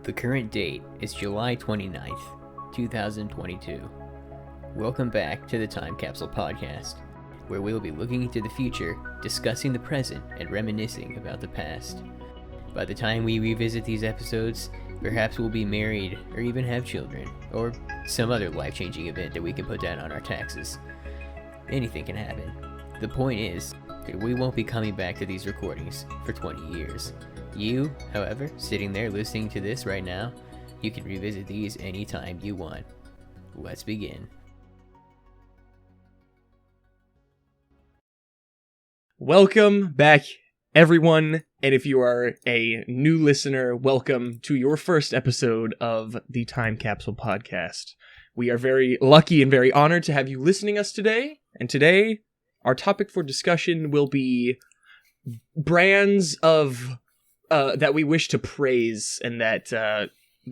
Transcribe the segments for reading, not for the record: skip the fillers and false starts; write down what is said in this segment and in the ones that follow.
The current date is July 29th, 2022. Welcome back to the Time Capsule podcast, where we'll be looking into the future, discussing the present, and reminiscing about the past. By the time we revisit these episodes, perhaps we'll be married or even have children, or some other life-changing event that we can put down on our taxes. Anything can happen. The point is that we won't be coming back to these recordings for 20 years. You, however, sitting there listening to this right now, you can revisit these anytime you want. Let's begin. Welcome back, everyone, and if you are a new listener, welcome to your first episode of the Time Capsule podcast. We are very lucky and very honored to have you listening us today, and today, our topic for discussion will be brands of that we wish to praise and that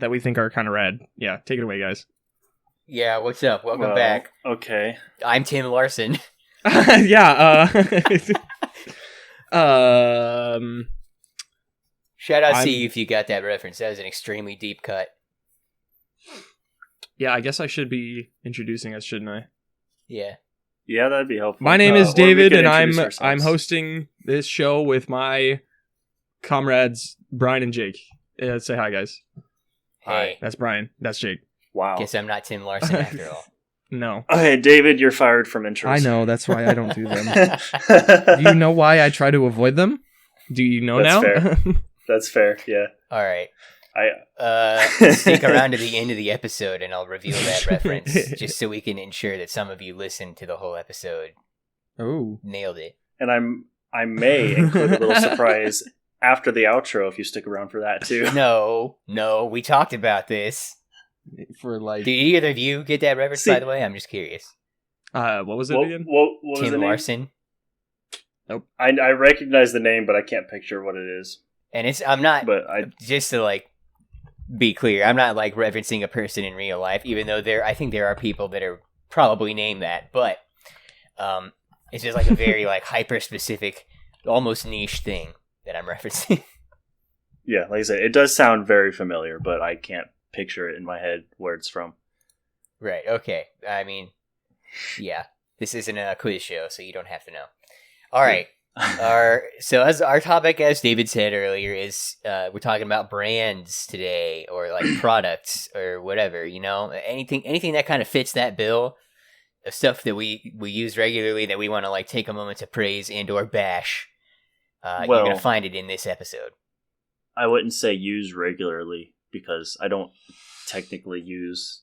we think are kind of rad. Yeah, take it away, guys. Yeah, what's up? Welcome back. Okay. I'm Tim Larson. Yeah, Shout out to you if you got that reference. That was an extremely deep cut. yeah, I guess I should be introducing us, shouldn't I? Yeah. Yeah, that'd be helpful. My name is Or we David, could and introduce I'm ourselves. hosting this show with my comrades Brian and Jake. Say hi, guys. Hey, That's Brian. That's Jake. Wow. guess I'm not Tim Larson after all. No, Okay, David, you're fired from intros. I know. That's why I don't do them. Do you know why I try to avoid them? Do you know That's now? fair. That's fair. Yeah. All right. I. Stick around to the end of the episode and I'll reveal that reference just so we can ensure that some of you listened to the whole episode. Oh, Nailed it. And I may include a little surprise after the outro if you stick around for that too. No, we talked about this. for like, Did either of you get that reference, by the way? I'm just curious. what was it What, again? what was the Tim name? Larson. I recognize the name, but I can't picture what it is. And I'm not, But I. just to like be clear, I'm not like referencing a person in real life, even though I think there are people that are probably named that, but it's just like a very like hyper specific, almost niche thing that I'm referencing. Yeah, like I said, it does sound very familiar, but I can't picture it in my head where it's from. Right. Okay. I mean, yeah, this isn't a quiz show, so you don't have to know. All right. As our topic, as David said earlier, is we're talking about brands today, or like products, or whatever. You know, anything that kind of fits that bill of stuff that we use regularly that we want to like take a moment to praise and or bash. You're gonna find it in this episode. I wouldn't say use regularly because I don't technically use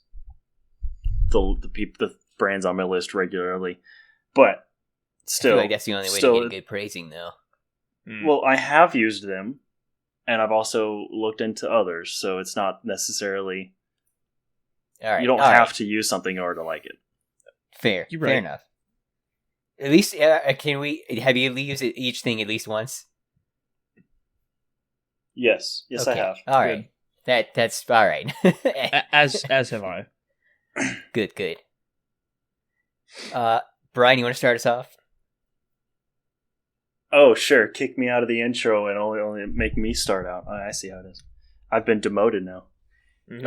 the brands on my list regularly, but still, I feel like that's the only way to get good praising, though. Well, I have used them, and I've also looked into others, so it's not necessarily. All right, you don't have to use something in order to like it. Fair, You're fair right. enough. At least, can we? Have you used each thing at least once? Yes, Okay. I have. All right, that's all right. as have I. Good. Brian, you want to start us off? Oh, sure. Kick me out of the intro and only make me start out. I see how it is. I've been demoted now. Mhm.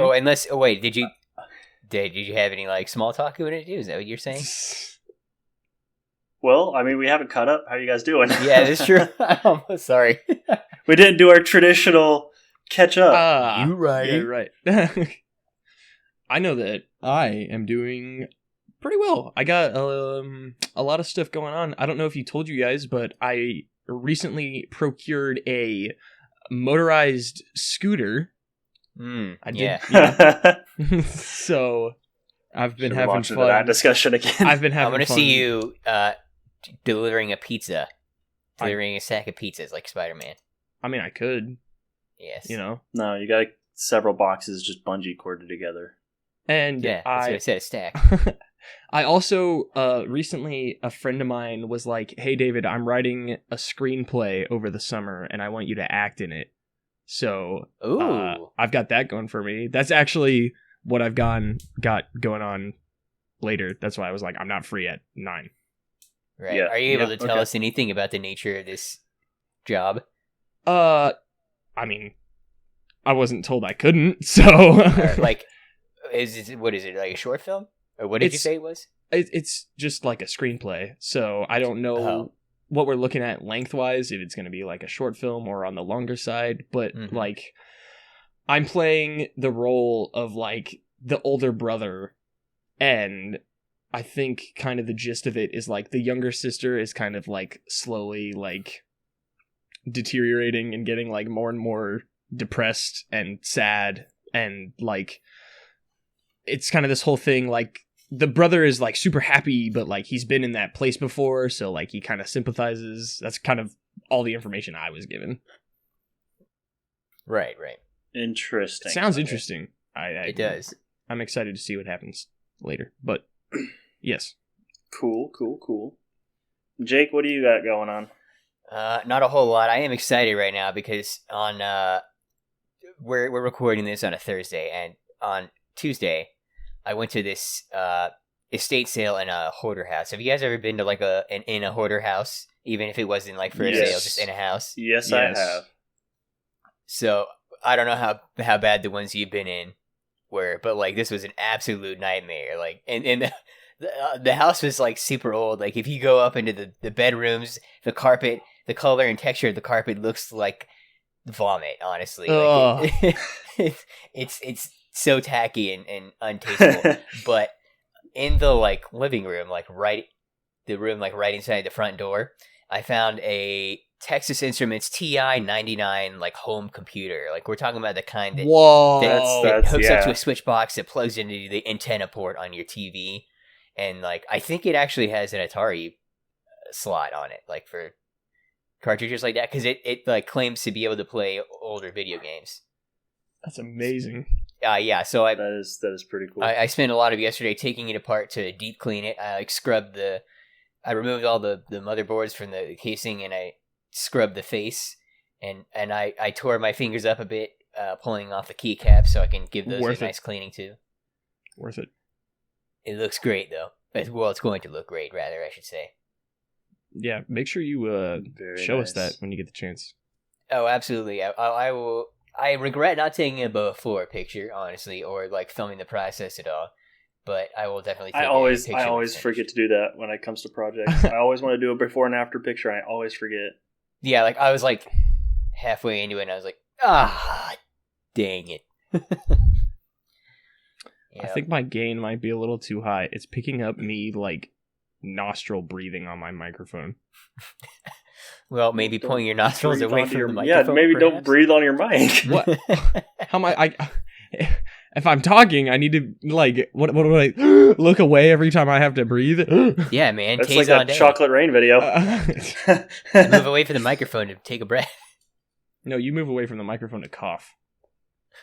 Oh, wait, did you have any like small talk you wanted to do? Is that what you're saying? Well, I mean, we haven't caught up. How are you guys doing? Yeah, that's true. I'm sorry. We didn't do our traditional catch up. You right. Yeah, right. I know that I am doing pretty well. I got a lot of stuff going on. I don't know if he told you guys, but I recently procured a motorized scooter. I did. Yeah. So I've been Should we having launch into fun. that discussion again. I've been having I want to fun. see you delivering a pizza. Delivering a sack of pizzas like Spider-Man. I mean, I could, Yes. you know. No, you got several boxes just bungee corded together. And Yeah, that's what I said, a stack. I also recently a friend of mine was like, "Hey David, I'm writing a screenplay over the summer and I want you to act in it." So, Ooh. I've got that going for me. That's actually what I've got going on later. That's why I was like, I'm not free at 9. Right. Yeah, Are you able to tell okay. us anything about the nature of this job? I mean, I wasn't told I couldn't, so Like, what is it, like a short film? Or what did you say it was? It's just like a screenplay, so I don't know what we're looking at lengthwise, if it's going to be like a short film or on the longer side, but like I'm playing the role of like the older brother, and I think kind of the gist of it is like the younger sister is kind of like slowly like deteriorating and getting like more and more depressed and sad, and like it's kind of this whole thing like the brother is like super happy, but like he's been in that place before, so like he kind of sympathizes. That's kind of all the information I was given. Right. Interesting. It sounds interesting. It does. I'm excited to see what happens later, but yes. Cool. Jake, what do you got going on? Not a whole lot. I am excited right now because on we're recording this on a Thursday, and on Tuesday I went to this estate sale in a hoarder house. Have you guys ever been to like in a hoarder house, even if it wasn't like for a sale, just in a house? Yes, I have. So I don't know how bad the ones you've been in were, but like this was an absolute nightmare. Like, and the house was like super old. Like if you go up into the bedrooms, the carpet, the color and texture of the carpet looks like vomit. Honestly, like it's so tacky and untasteful. But in the like living room, like right inside the front door, I found a Texas Instruments TI-99 like home computer. Like we're talking about the kind that that hooks up to a switch box that plugs into the antenna port on your TV, and like I think it actually has an Atari slot on it, like for cartridges like that, because it like claims to be able to play older video games. That's amazing. Yeah, so that is pretty cool. I spent a lot of yesterday taking it apart to deep clean it. I scrubbed I removed all the motherboards from the casing, and I scrubbed the face, and I tore my fingers up a bit, pulling off the keycaps so I can give those a nice cleaning too. Worth it. It looks great though. Well, it's going to look great, rather, I should say. Yeah, make sure you show us that when you get the chance. Oh, absolutely. I will. I regret not taking a before picture, honestly, or like filming the process at all. But I will definitely take a picture. I always forget to do that when it comes to projects. I always want to do a before and after picture, and I always forget. Yeah, like I was like halfway into it, and I was like, dang it. I think my gain might be a little too high. It's picking up me like nostril breathing on my microphone. Well, maybe pulling your nostrils away from the microphone. Yeah, maybe perhaps? Don't breathe on your mic. What? How am I? If I'm talking, I need to like what do I look away every time I have to breathe? Yeah, man. It's like that Chocolate Rain video. Move away from the microphone to take a breath. No, you move away from the microphone to cough.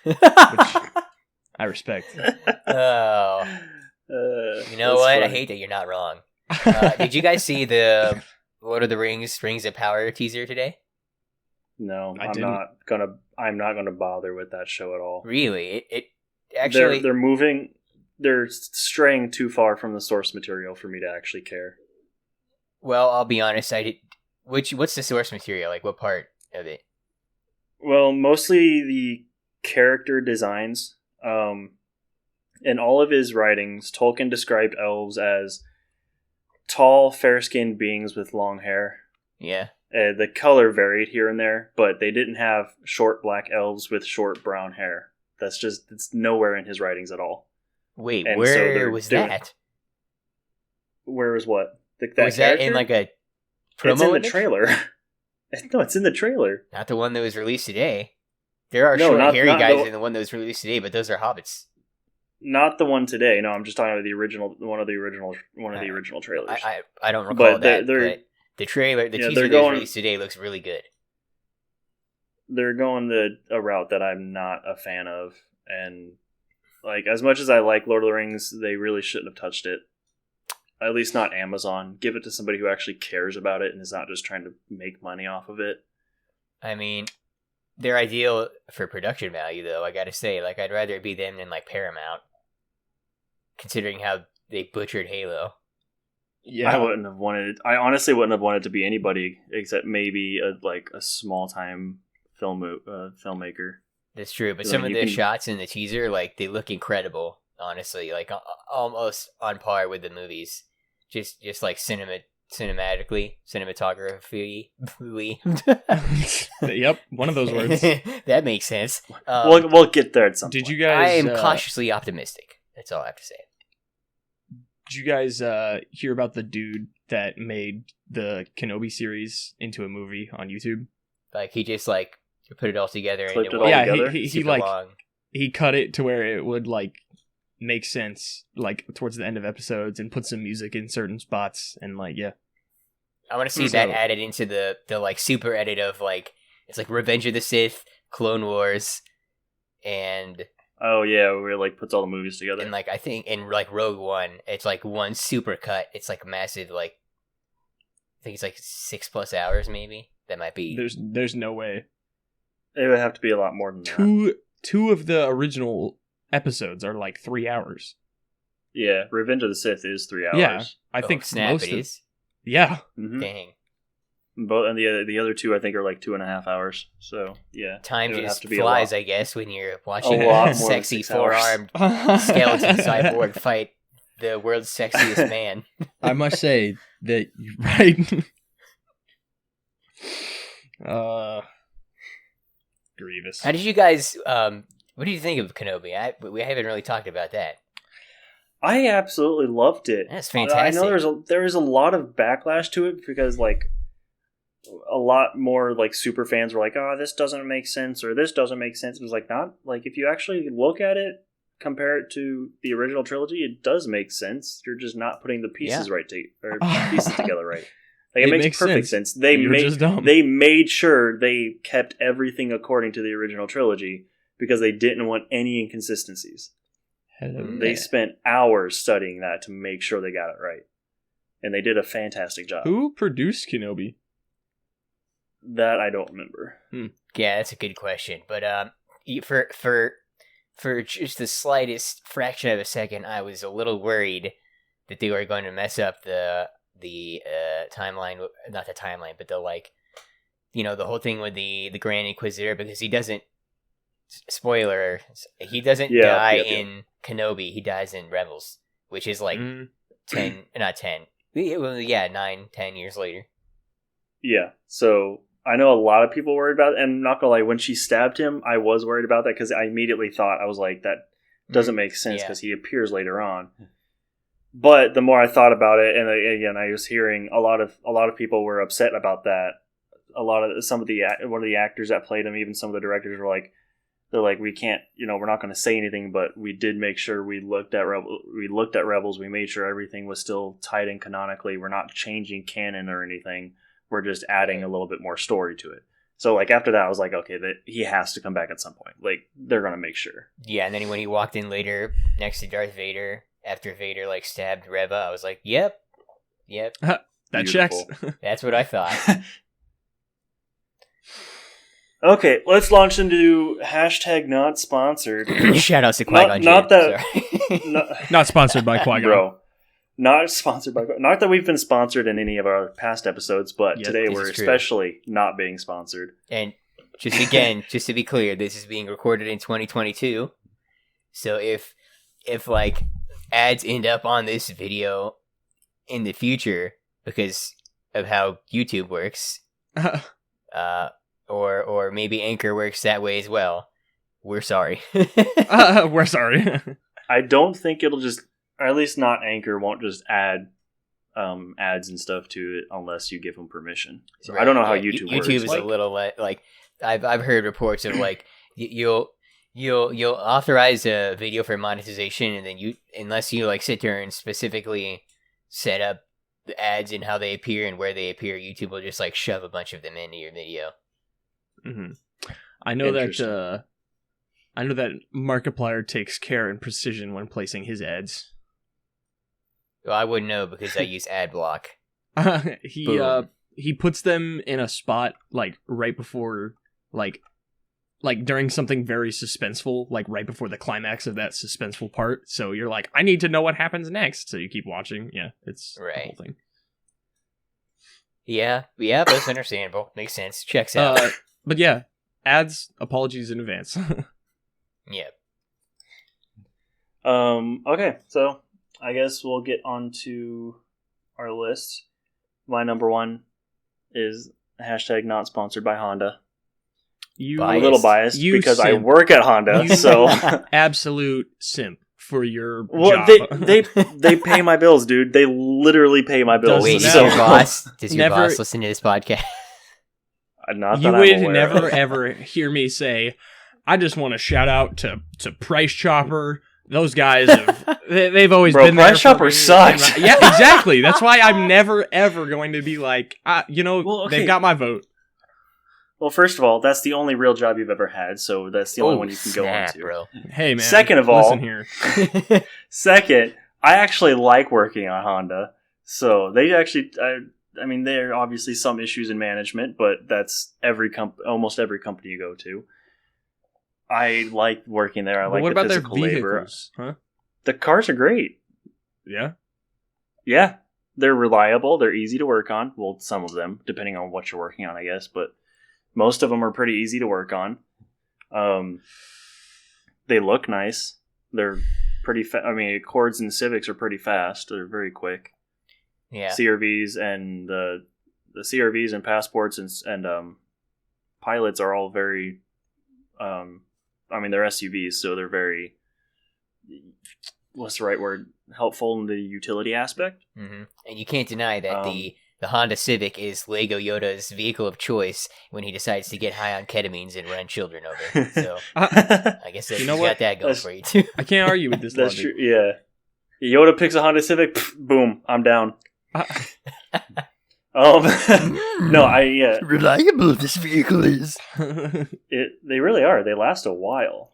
Which I respect. Oh. You know what? Funny. I hate that you're not wrong. Did you guys see the Lord of the Rings of Power teaser today? No, I'm not gonna bother with that show at all. Really? It actually they're straying too far from the source material for me to actually care. Well, I'll be honest, what's the source material? Like what part of it? Well, mostly the character designs. In all of his writings, Tolkien described elves as tall, fair-skinned beings with long hair. Yeah. The color varied here and there, but they didn't have short black elves with short brown hair. It's nowhere in his writings at all. Wait, and where was that? Where was what? Was that in like a promo? It's in the trailer. No, it's in the trailer. Not the one that was released today. There are short, hairy guys in the one that was released today, but those are hobbits. Not the one today. No, I'm just talking about one of the original trailers. I don't recall that. But the trailer, the teaser that was released today looks really good. They're going a route that I'm not a fan of, and like as much as I like Lord of the Rings, they really shouldn't have touched it. At least not Amazon. Give it to somebody who actually cares about it and is not just trying to make money off of it. I mean, they're ideal for production value, though. I gotta say, like I'd rather it be them than like Paramount, considering how they butchered Halo. Yeah, I honestly wouldn't have wanted it to be anybody except maybe a small time filmmaker. That's true, but So some of you the can- shots in the teaser, like, they look incredible. Honestly, like almost on par with the movies. Just like cinematography. Yep, one of those words. That makes sense. We'll get there at some Did point. you guys? I am cautiously optimistic. That's all I have to say. Did you guys hear about the dude that made the Kenobi series into a movie on YouTube? Like, he just like put it all together and Clipped it it all went together? he super like long. he cut it to where it would like make sense like towards the end of episodes and put some music in certain spots and like I want to see So- that added into the like super edit of like it's like Revenge of the Sith, Clone Wars, and Oh yeah, where it like puts all the movies together. like I think in like Rogue One, it's like one super cut. It's like massive, like I think it's like 6+ hours maybe. That might be. there's no way. It would have to be a lot more than that. Two of the original episodes are like 3 hours. Yeah, Revenge of the Sith is 3 hours. Yeah, I Oh, think snap most it of, is. Yeah, Mhm. Dang, Both and the other two I think are like 2.5 hours. So yeah, time it would have just to be a flies, lot. I guess, when you're watching A lot a more than sexy 6 hours. four-armed skeleton cyborg fight the world's sexiest man. I must say that right. Grievous. How did you guys? What do you think of Kenobi? We haven't really talked about that. I absolutely loved it. That's I fantastic. know there is a lot of backlash to it because like a lot more like super fans were like, "Oh, this doesn't make sense," or "This doesn't make sense." It was like not like if you actually look at it, compare it to the original trilogy, it does make sense. You're just not putting the pieces pieces together right. Like it makes perfect sense. You're just dumb. They made sure they kept everything according to the original trilogy because they didn't want any inconsistencies. Hello. They spent hours studying that to make sure they got it right. And they did a fantastic job. Who produced Kenobi? That I don't remember. Yeah, that's a good question. But for just the slightest fraction of a second, I was a little worried that they were going to mess up the timeline, not the timeline, but the like, the whole thing with the Grand Inquisitor, because he doesn't. Spoiler: he doesn't die in Kenobi. He dies in Rebels, which is like 9-10 years later. Yeah. So I know a lot of people worried about it, and not gonna lie, when she stabbed him, I was worried about that because I immediately thought, I was like, that doesn't make sense because he appears later on. But the more I thought about it, and again, I was hearing a lot of people were upset about that. One of the actors that played him, even some of the directors were like, they're like, we can't, we're not going to say anything, but we did make sure we looked at Rebels. We made sure everything was still tied in canonically. We're not changing canon or anything. We're just adding a little bit more story to it. So like after that, I was like, okay, that he has to come back at some point. Like they're going to make sure. Yeah, and then when he walked in later next to Darth Vader, after Vader like stabbed Reva, I was like, yep. That Beautiful. checks. That's what I thought. Okay, let's launch into hashtag not sponsored. Shout out to Qui-Gon Not Jinn, that- sorry. Not sponsored by Qui-Gon. Bro. Not sponsored by. Not that we've been sponsored in any of our past episodes, but Yes, today this we're is true. especially not being sponsored. And just to be clear, this is being recorded in 2022. So if like ads end up on this video in the future because of how YouTube works, or maybe Anchor works that way as well, we're sorry. We're sorry. I don't think it'll just, or at least not Anchor, won't just add ads and stuff to it unless you give them permission. So I don't know how Yeah, YouTube works. YouTube is a little like I've heard reports of like you'll authorize a video for monetization, and then unless you like sit there and specifically set up the ads and how they appear and where they appear, YouTube will just like shove a bunch of them into your video. Mm-hmm. I know that Markiplier takes care and precision when placing his ads. Well, I wouldn't know because I use ad block. He puts them in a spot like right before like during something very suspenseful, like right before the climax of that suspenseful part. So you're like, I need to know what happens next. So you keep watching. Yeah, it's the whole thing. Yeah, that's understandable. Makes sense. Checks out. But yeah, Ads, apologies in advance. Yep. Okay, so I guess we'll get on to our list. My number one is hashtag not sponsored by Honda. You I'm a little biased You because I simp. work at Honda, You so absolute simp for your well, job. they pay my bills, dude. They literally pay my bills. Wait, Doesn't does your matter. boss? Does your Never- boss listen to this podcast? Not You that would I'm aware never of. ever hear me say, I just want to shout out to Price Chopper. Those guys they've always Bro, been there. Price for Chopper me. sucks. Yeah, exactly. That's why I'm never ever going to be like, Well, okay. they've got my vote. Well, first of all, that's the only real job you've ever had, so that's the only one you can go on to. bro. Hey man. Second of all- listen here. Second, I actually like working on Honda, so they actually, I mean, there are obviously some issues in management, but that's almost every company you go to. I like working there. I But like what the about their physical labor. vehicles? Huh? The cars are great. Yeah. Yeah, they're reliable. They're easy to work on. Well, some of them, depending on what you're working on, I guess, but most of them are pretty easy to work on. They look nice. They're pretty I mean, Accords and Civics are pretty fast. They're very quick. Yeah. CRVs and the CRVs and Passports and Pilots are all very I mean, they're SUVs, so they're very, what's the right word, helpful in the utility aspect. Mm-hmm. And you can't deny that the Honda Civic is Lego Yoda's vehicle of choice when he decides to get high on ketamines and run children over. So I guess You know you what? got that going That's- for you too. I can't argue with this That's logic. true. Yeah, Yoda picks a Honda Civic. Boom, I'm down. No, reliable this vehicle is. They really are. They last a while,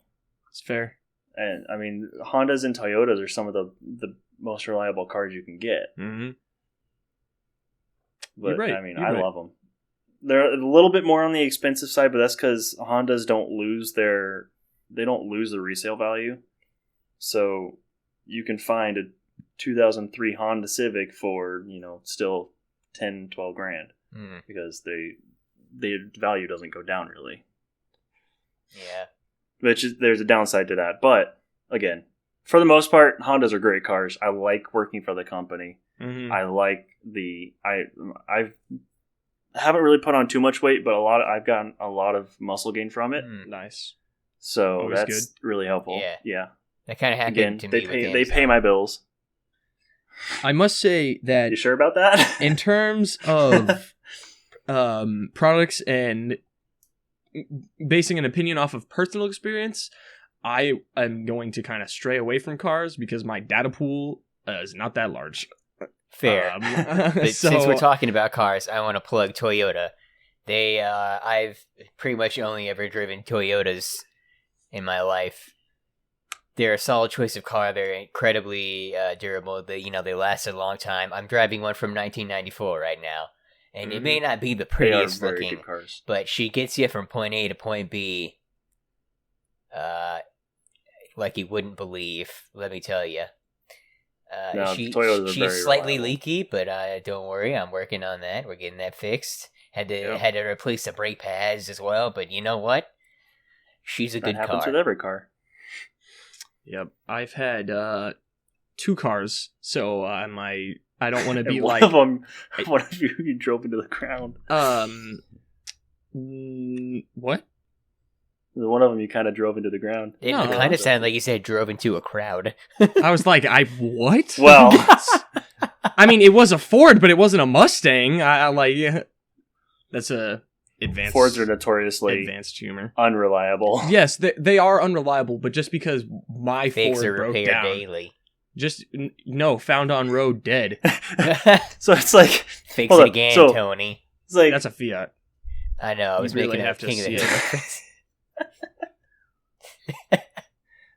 It's fair. and I mean, Hondas and Toyotas are some of the most reliable cars you can get. Mm-hmm. But You're right, I mean, you're I right. love them. They're a little bit more on the expensive side, but that's because Hondas don't lose the resale value. So you can find a 2003 Honda Civic for still 10, 12 grand Mm, because the value doesn't go down really. yeah. There's a downside to that, but again, for the most part, Hondas are great cars. I like working for the company. Mm-hmm. I like I haven't really put on too much weight, but I've gotten a lot of muscle gain from it. Mm. Nice. So Always that's really helpful. Yeah. Yeah. That kind of happened Again, to they me. pay with they pay Amazon. my bills. I must say that You sure about that? in terms of products and basing an opinion off of personal experience, I am going to kind of stray away from cars because my data pool is not that large. Fair. But So- since we're talking about cars, I want to plug Toyota. I've pretty much only ever driven Toyotas in my life. They're a solid choice of car. They're incredibly durable. They lasted a long time. I'm driving one from 1994 right now, and it may not be the They are prettiest very looking, good cars. but she gets you from point A to point B, like you wouldn't believe. Let me tell you. No, Toyotas are She's very slightly reliable. leaky, but don't worry, I'm working on that. We're getting that fixed. Had to replace the brake pads as well, but you know what? She's a That good happens car. with every car. Yep, I've had 2 cars, so I don't want to be And one like of them, one of you drove into the ground. What? One of them you kind of drove into the ground. It No. kind of sounded like you said drove into a crowd. I was like, what? Well, I mean, it was a Ford, but it wasn't a Mustang. I like, yeah. That's a advanced. Fords are notoriously advanced humor. unreliable. Yes, they are unreliable, but just because my Fakes Ford are broke repaired down, daily. no, found on road dead. So it's like Fix Hold it on, again, so- Tony. it's like That's a Fiat. I know. I was You really making a have to King of the see Hill it. reference.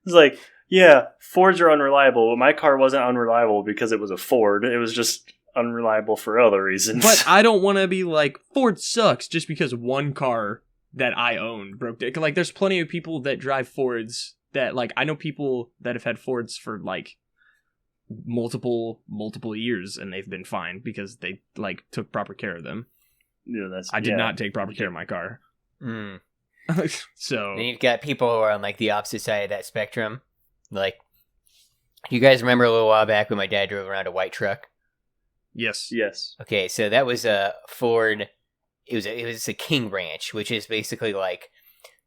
it's like yeah, Fords are unreliable. But my car wasn't unreliable because it was a Ford. It was just unreliable for other reasons. But I don't want to be like Ford sucks just because one car that I own broke down. Like, there's plenty of people that drive Fords that like I know people that have had Fords for like multiple years and they've been fine because they like took proper care of them. Yeah, I did not take proper care of my car. Mm. So Then you've got people who are on like the opposite side of that spectrum. Like, you guys remember a little while back when my dad drove around a white truck? yes. Okay, so that was a Ford. It was a King Ranch, which is basically like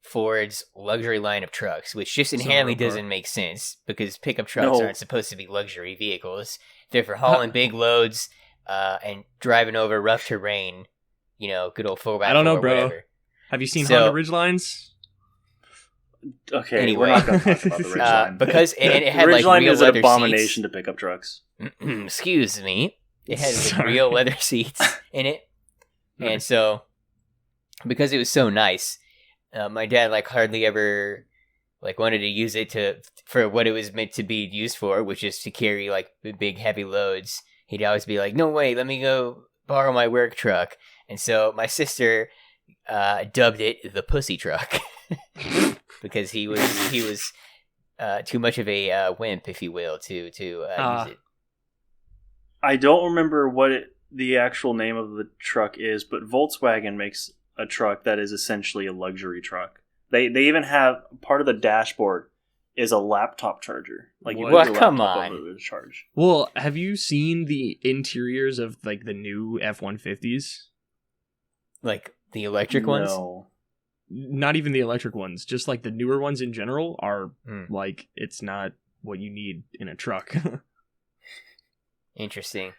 Ford's luxury line of trucks, which just inherently doesn't make sense because pickup trucks aren't supposed to be luxury vehicles. They're for hauling big loads and driving over rough terrain. You know, good old 4x4. I don't know, bro. Whatever. Have you seen Honda Ridgelines? Okay, Anyway. we're not going to talk about the Ridgeline. Because it had like Ridgeline real is an leather abomination seats. to pickup trucks. Excuse me. It had like, Sorry. real leather seats in it, and so because it was so nice, my dad like hardly ever like wanted to use it for what it was meant to be used for, which is to carry like big heavy loads. He'd always be like, "No way, let me go borrow my work truck." And so my sister dubbed it the pussy truck because he was too much of a wimp, if you will, to use it. I don't remember what the actual name of the truck is, but Volkswagen makes a truck that is essentially a luxury truck. They even have part of the dashboard is a laptop charger. Like you What? put your Come laptop on. over to charge. Well, have you seen the interiors of like the new F-150s? Like the electric ones? No. Not even the electric ones, just like the newer ones in general are Hmm. like it's not what you need in a truck. Interesting.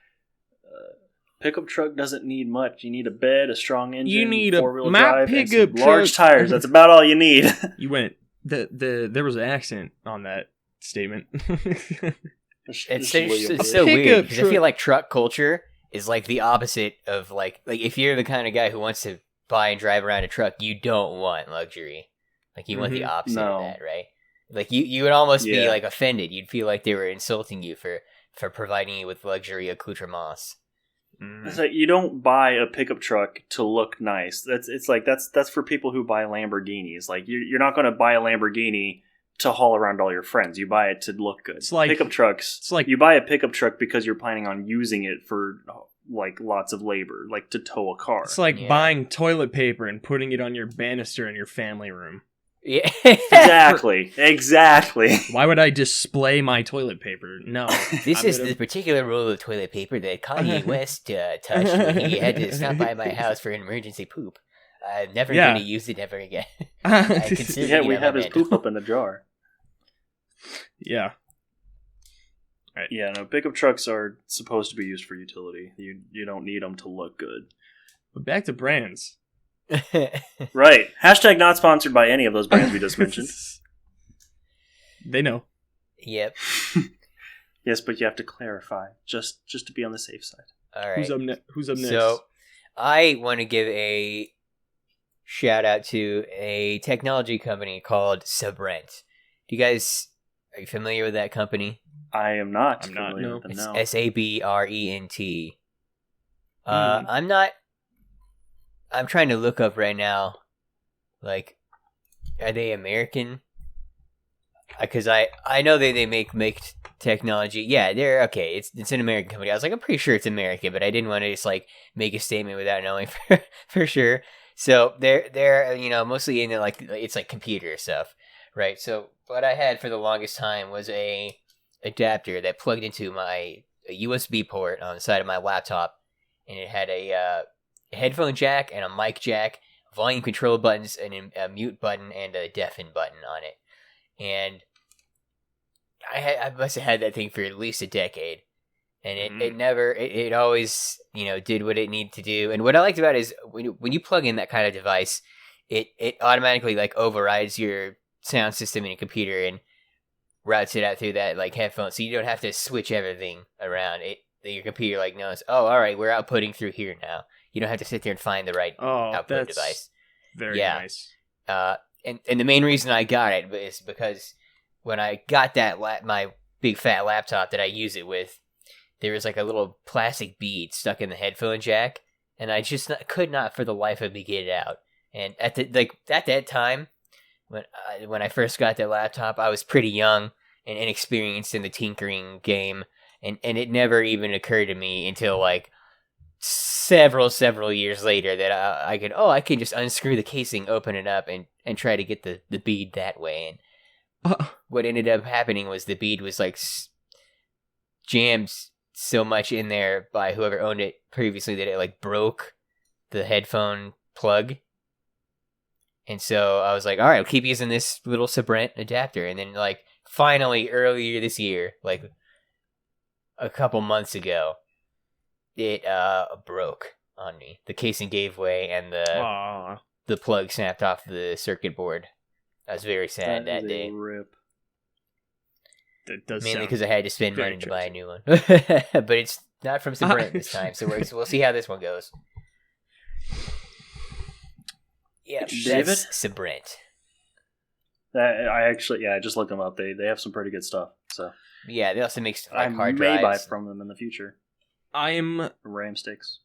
Pickup truck doesn't need much. You need a bed, a strong engine, You need a four-wheel my drive, and some pickup large truck. tires. That's about all you need. You went there was an accent on that statement. It's so Pickup weird because I truck. feel like truck culture is like the opposite of like if you're the kind of guy who wants to buy and drive around a truck, you don't want luxury. Like you want the opposite No. of that, right? Like you would almost be Yeah. like offended. You'd feel like they were insulting you for providing you with luxury accoutrements. It's like you don't buy a pickup truck to look nice. That's for people who buy Lamborghinis. Like you're not going to buy a Lamborghini to haul around all your friends. You buy it to look good. It's like- pickup trucks. it's like- you buy a pickup truck because you're planning on using it for like lots of labor, like to tow a car. It's like Yeah. buying toilet paper and putting it on your banister in your family room. Yeah. Exactly. Why would I display my toilet paper? No. This I'm is gonna- the particular roll of toilet paper that Kanye West touched when he had to stop by my house for an emergency poop. I'm never Yeah. going to use it ever again. I consider Yeah, it we on have my his mantle. poop up in a jar. Yeah. Yeah, no, pickup trucks are supposed to be used for utility. You don't need them to look good. But back to brands. Right. Hashtag not sponsored by any of those brands we just mentioned. They know. Yep. Yes, but you have to clarify, just to be on the safe side. All right. Who's up next? So, I want to give a shout out to a technology company called Sabrent. Are you familiar with that company? I am not. I'm not, familiar no. with them, It's no. Sabrent. I'm not. I'm trying to look up right now. Like, are they American? Because I know they make technology. Yeah, they're okay. It's an American company. I was like, I'm pretty sure it's American, but I didn't want to just like make a statement without knowing for sure. So they're mostly into like it's like computer stuff, right? So what I had for the longest time was a adapter that plugged into a USB port on the side of my laptop, and it had a headphone jack and a mic jack, volume control buttons, and a mute button and a deafen button on it. And I must have had that thing for at least a decade, and it always did what it needed to do. And what I liked about it is when you plug in that kind of device, it automatically like overrides your sound system in a computer and routes it out through that like headphone, so you don't have to switch everything around. Your computer like knows, oh, all right, we're outputting through here now. You don't have to sit there and find the right output device. Very Yeah. nice. And the main reason I got it is because when I got that my big fat laptop that I use it with, there was like a little plastic bead stuck in the headphone jack, and I just could not for the life of me get it out. And at that time, when I first got that laptop, I was pretty young and inexperienced in the tinkering game, and it never even occurred to me until like several years later that I can just unscrew the casing, open it up, and try to get the bead that way. And what ended up happening was the bead was like jammed so much in there by whoever owned it previously that it like broke the headphone plug. And so I was like, all right, I'll keep using this little Sabrent adapter. And then like finally earlier this year, like a couple months ago, it broke on me. The casing gave way and the plug snapped off the circuit board. I was very sad that day. Rip. That does Mainly sound because I had to spend very money to buy a new one. But it's not from Sabrent this time, so we'll see how this one goes. Yeah, David? that's Sabrent. I just looked them up. They have some pretty good stuff. So Yeah, they also make I like hard may buy drives. from them in the future. I'm RAM sticks.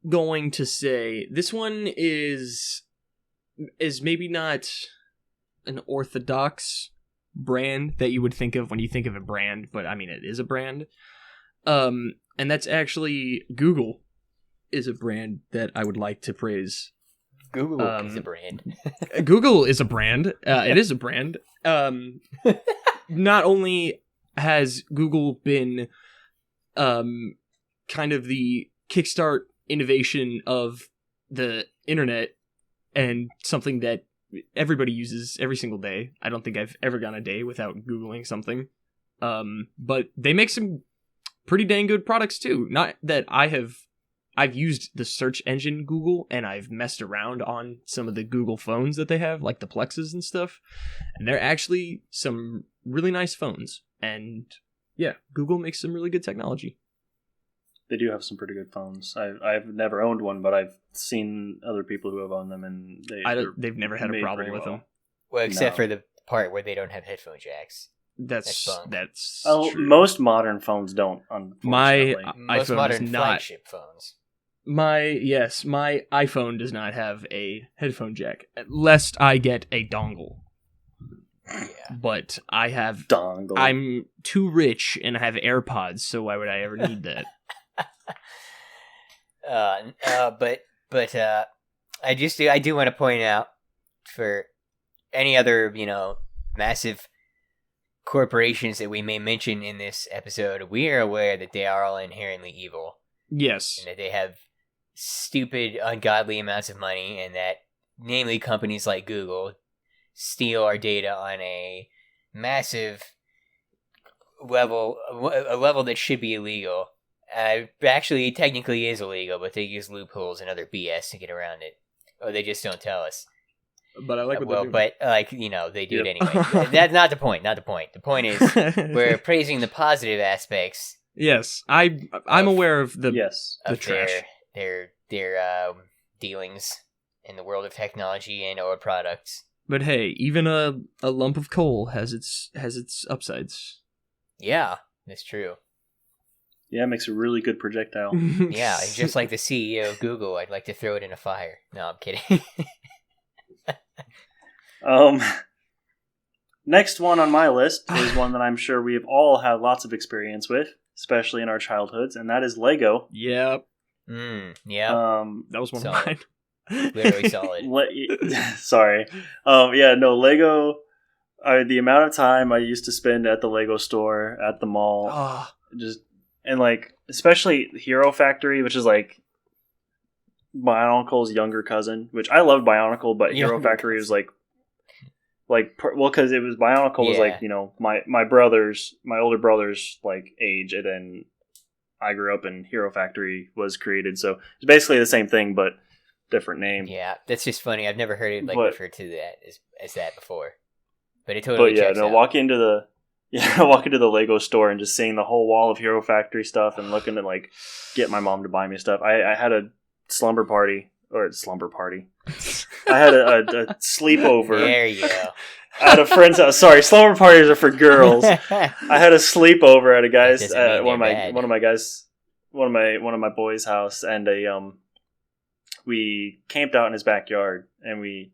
going to say this one is maybe not an orthodox brand that you would think of when you think of a brand, but I mean it is a brand. And that's actually Google is a brand that I would like to praise. Google is a brand. Google is a brand. It is a brand. Not only has Google been kind of the kickstart innovation of the internet and something that everybody uses every single day. I don't think I've ever gone a day without Googling something. But they make some pretty dang good products too. Not that I've used the search engine Google and I've messed around on some of the Google phones that they have, like the Plexes and stuff. And they're actually some really nice phones. And yeah, Google makes some really good technology. They do have some pretty good phones. I've never owned one, but I've seen other people who have owned them, and they've never had a made problem pretty with well. them. Well, except No. for the part where they don't have headphone jacks. That's true. Most modern phones don't. My Unfortunately, Most iPhone modern does not. flagship phones. My iPhone does not have a headphone jack, lest I get a dongle. Yeah. But I have. dongle. I'm too rich and I have AirPods, so why would I ever need that? But I do want to point out for any other, massive corporations that we may mention in this episode, we are aware that they are all inherently evil. Yes. And that they have stupid, ungodly amounts of money, and that, namely companies like Google, steal our data on a massive level, a level that should be illegal. Actually, technically is illegal, but they use loopholes and other BS to get around it. Or they just don't tell us. But I like what they're doing. But, they do it anyway. That's not the point, The point is, we're praising the positive aspects. Yes, I'm aware of the Of trash. Their dealings in the world of technology and or products. But hey, even a lump of coal has its upsides. Yeah, that's true. Yeah, it makes a really good projectile. Yeah, and just like the CEO of Google, I'd like to throw it in a fire. No, I'm kidding. Next one on my list is one that I'm sure we've all had lots of experience with, especially in our childhoods, and that is Lego. Yep. Yeah. That was one Solid. of mine. Literally solid. Sorry. Lego. The amount of time I used to spend at the Lego store, at the mall, especially Hero Factory, which is like Bionicle's younger cousin, which I loved Bionicle, but Hero Factory was because it was Bionicle was like, my older brother's like age, and then I grew up and Hero Factory was created, so it's basically the same thing but different name. Yeah, that's just funny. I've never heard it referred to that as that before, but it totally. Walk into the Lego store and just seeing the whole wall of Hero Factory stuff and looking to get my mom to buy me stuff. I had a slumber party. I had a sleepover. There you go. I had a friend's house. Sorry, slumber parties are for girls. I had a sleepover at a guy's one of my boys' house, and we camped out in his backyard and we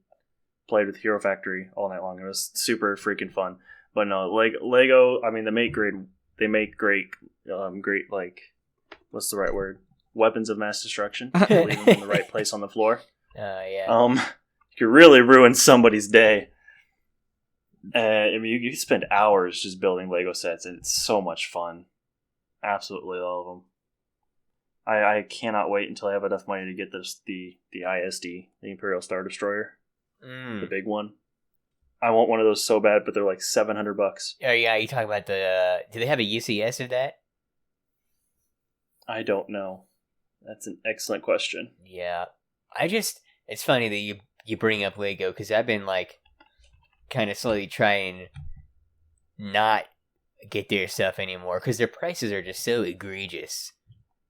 played with Hero Factory all night long. It was super freaking fun. But no, Lego. I mean, they make great. What's the right word? weapons of mass destruction. Leave them in the right place on the floor. Yeah. You could really ruin somebody's day. I mean, you can spend hours just building Lego sets, and it's so much fun. Absolutely love them. I cannot wait until I have enough money to get the ISD, the Imperial Star Destroyer, the big one. I want one of those so bad, but they're like $700. Oh yeah, you talking about the? Do they have a UCS of that? I don't know. That's an excellent question. Yeah, it's funny that you bring up Lego because I've been like kind of slowly trying not get their stuff anymore because their prices are just so egregious.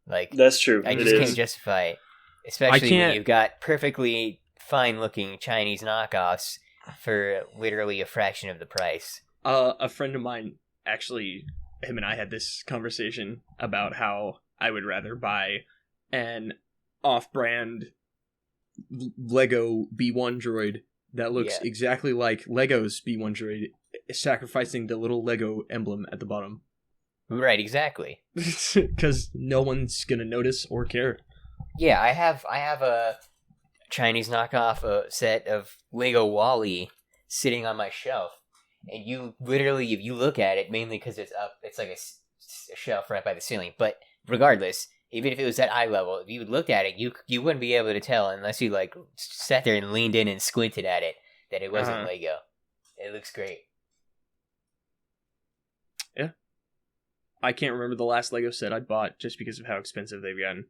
Like that's true. I just can't justify it, especially when you've got perfectly fine-looking Chinese knockoffs for literally a fraction of the price. A friend of mine, actually, him and I had this conversation about how I would rather buy an off-brand Lego B1 droid that looks exactly like Lego's B1 droid, sacrificing the little Lego emblem at the bottom. Right, exactly. Because no one's gonna notice or care. Yeah, I have a Chinese knockoff set of Lego Wall-E sitting on my shelf, and you literally, if you look at it, mainly because it's up, it's like a shelf right by the ceiling. But regardless, even if it was at eye level, if you looked at it, you wouldn't be able to tell unless you like sat there and leaned in and squinted at it that it wasn't Lego. It looks great. Yeah. I can't remember the last Lego set I bought just because of how expensive they've gotten.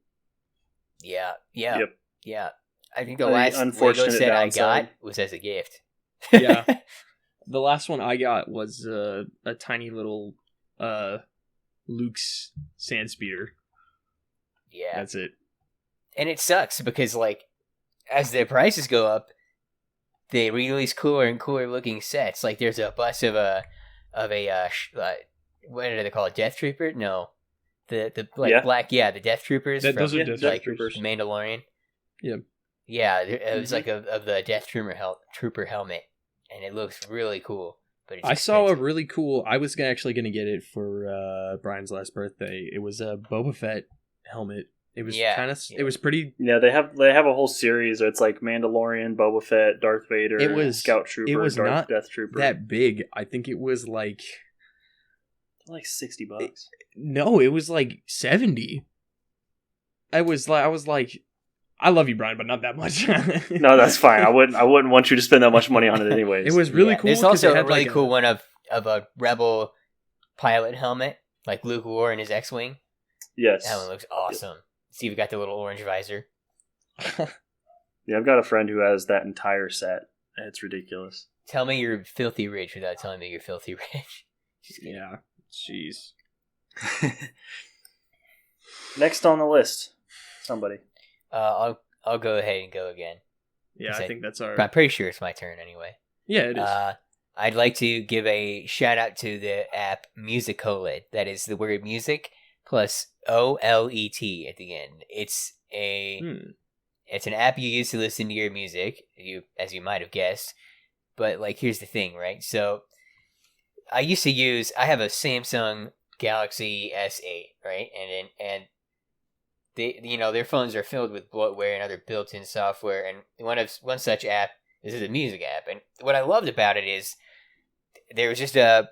Yeah. Yep. Yeah. I think the last Lego set I got was as a gift. Yeah. The last one I got was a tiny little Luke's sand speeder. Yeah. That's it. And it sucks because, like, as their prices go up, they release cooler and cooler looking sets. Like, there's a bus of a what do they call it? Death Trooper? No. The black, the Death Troopers. Those are Death Troopers. The Mandalorian. Yeah. Yeah, it was like of the Death Trooper helmet, and it looks really cool. But it's saw a really cool. I was actually going to get it for Brian's last birthday. It was a Boba Fett helmet. It was it was pretty. Yeah, they have a whole series. It's like Mandalorian, Boba Fett, Darth Vader, Scout Trooper, it was not Death Trooper. That big. I think it was like $60. No, it was like 70. I was like, I love you, Brian, but not that much. No, that's fine. I wouldn't want you to spend that much money on it anyways. It was really cool. There's also a really cool one of a Rebel pilot helmet, like Luke wore in his X-Wing. Yes. That one looks awesome. See, we got the little orange visor. Yeah, I've got a friend who has that entire set. It's ridiculous. Tell me you're filthy rich without telling me you're filthy rich. Yeah. Jeez. Next on the list, somebody. I'll go ahead and go again. Yeah, I think that's our... I'm pretty sure it's my turn anyway. Yeah, it is. I'd like to give a shout out to the app Musicolet. That is the word music plus OLET at the end. It's it's an app you use to listen to your music, as you might have guessed. But like, here's the thing, right? So I have a Samsung Galaxy S8, right? And their phones are filled with bloatware and other built-in software. And one such app, this is a music app. And what I loved about it is there was just a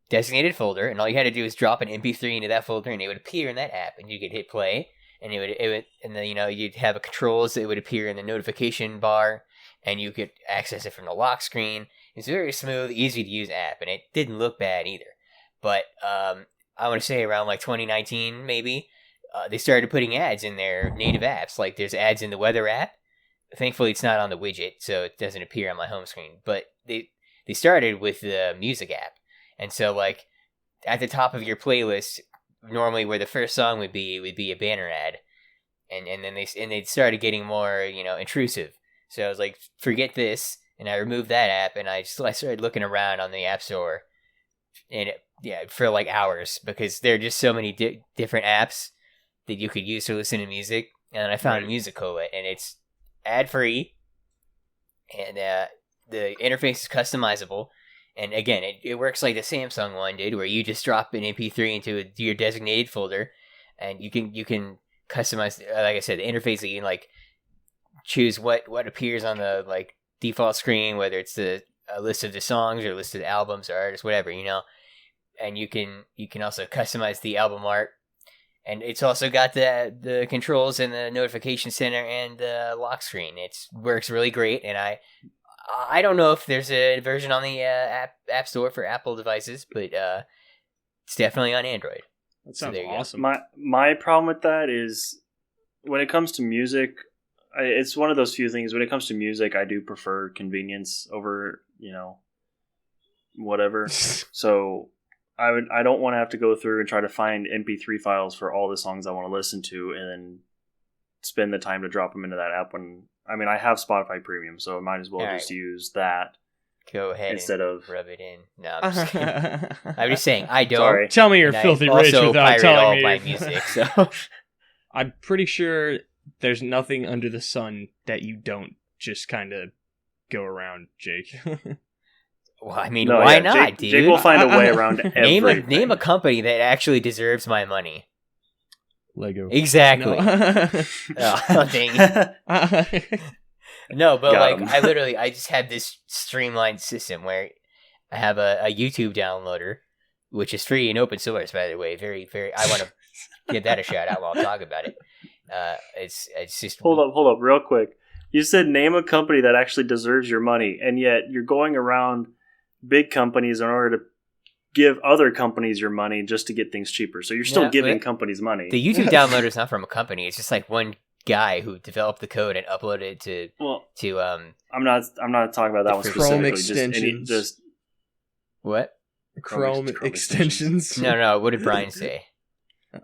designated folder, and all you had to do was drop an MP3 into that folder, and it would appear in that app, and you could hit play, and and then you'd have controls that would appear in the notification bar, and you could access it from the lock screen. It's a very smooth, easy to use app, and it didn't look bad either. But I want to say around like 2019, maybe, they started putting ads in their native apps. Like there's ads in the weather app. Thankfully, it's not on the widget, so it doesn't appear on my home screen. But they started with the music app. And so, like, at the top of your playlist, normally where the first song would be a banner ad, and then they started getting more, intrusive. So I was like, forget this, and I removed that app, and I started looking around on the App Store, and for like hours, because there are just so many different apps that you could use to listen to music, and then I found Musicolet, and it's ad free, and the interface is customizable. And again, it works like the Samsung one did, where you just drop an MP3 into your designated folder, and you can customize, like I said, the interface that you can like choose what appears on the like default screen, whether it's a list of the songs or a list of the albums or artists, whatever, and you can also customize the album art. And it's also got the controls and the notification center and the lock screen. It works really great, and I don't know if there's a version on the app store for Apple devices, but it's definitely on Android. That sounds there you go. awesome. My problem with that is when it comes to music, it's one of those few things. When it comes to music, I do prefer convenience over whatever. So I don't want to have to go through and try to find MP3 files for all the songs I want to listen to, and then spend the time to drop them into that app. I have Spotify Premium, so I might as well just use that. Go ahead instead of rub it in. No, I'm just kidding. I'm just saying I don't. Sorry. Tell me you're filthy rich without telling me. My music, so I'm pretty sure there's nothing under the sun that you don't just kind of go around, Jake. Well, I mean, why not, dude? Jake will find a way around everything. Name a company that actually deserves my money. Lego. Exactly. No. Oh, dang it. No, but Got like, him. I just have this streamlined system where I have a YouTube downloader, which is free and open source, by the way. Very, very, I want to give that a shout out while I'm talking about it. It's just... Hold up, real quick. You said name a company that actually deserves your money, and yet you're going around big companies in order to give other companies your money just to get things cheaper. So you're still giving companies money. The YouTube downloader is not from a company. It's just like one guy who developed the code and uploaded it to I'm not talking about that one Chrome specifically. extensions. Just what? Chrome extensions. No. What did Brian say?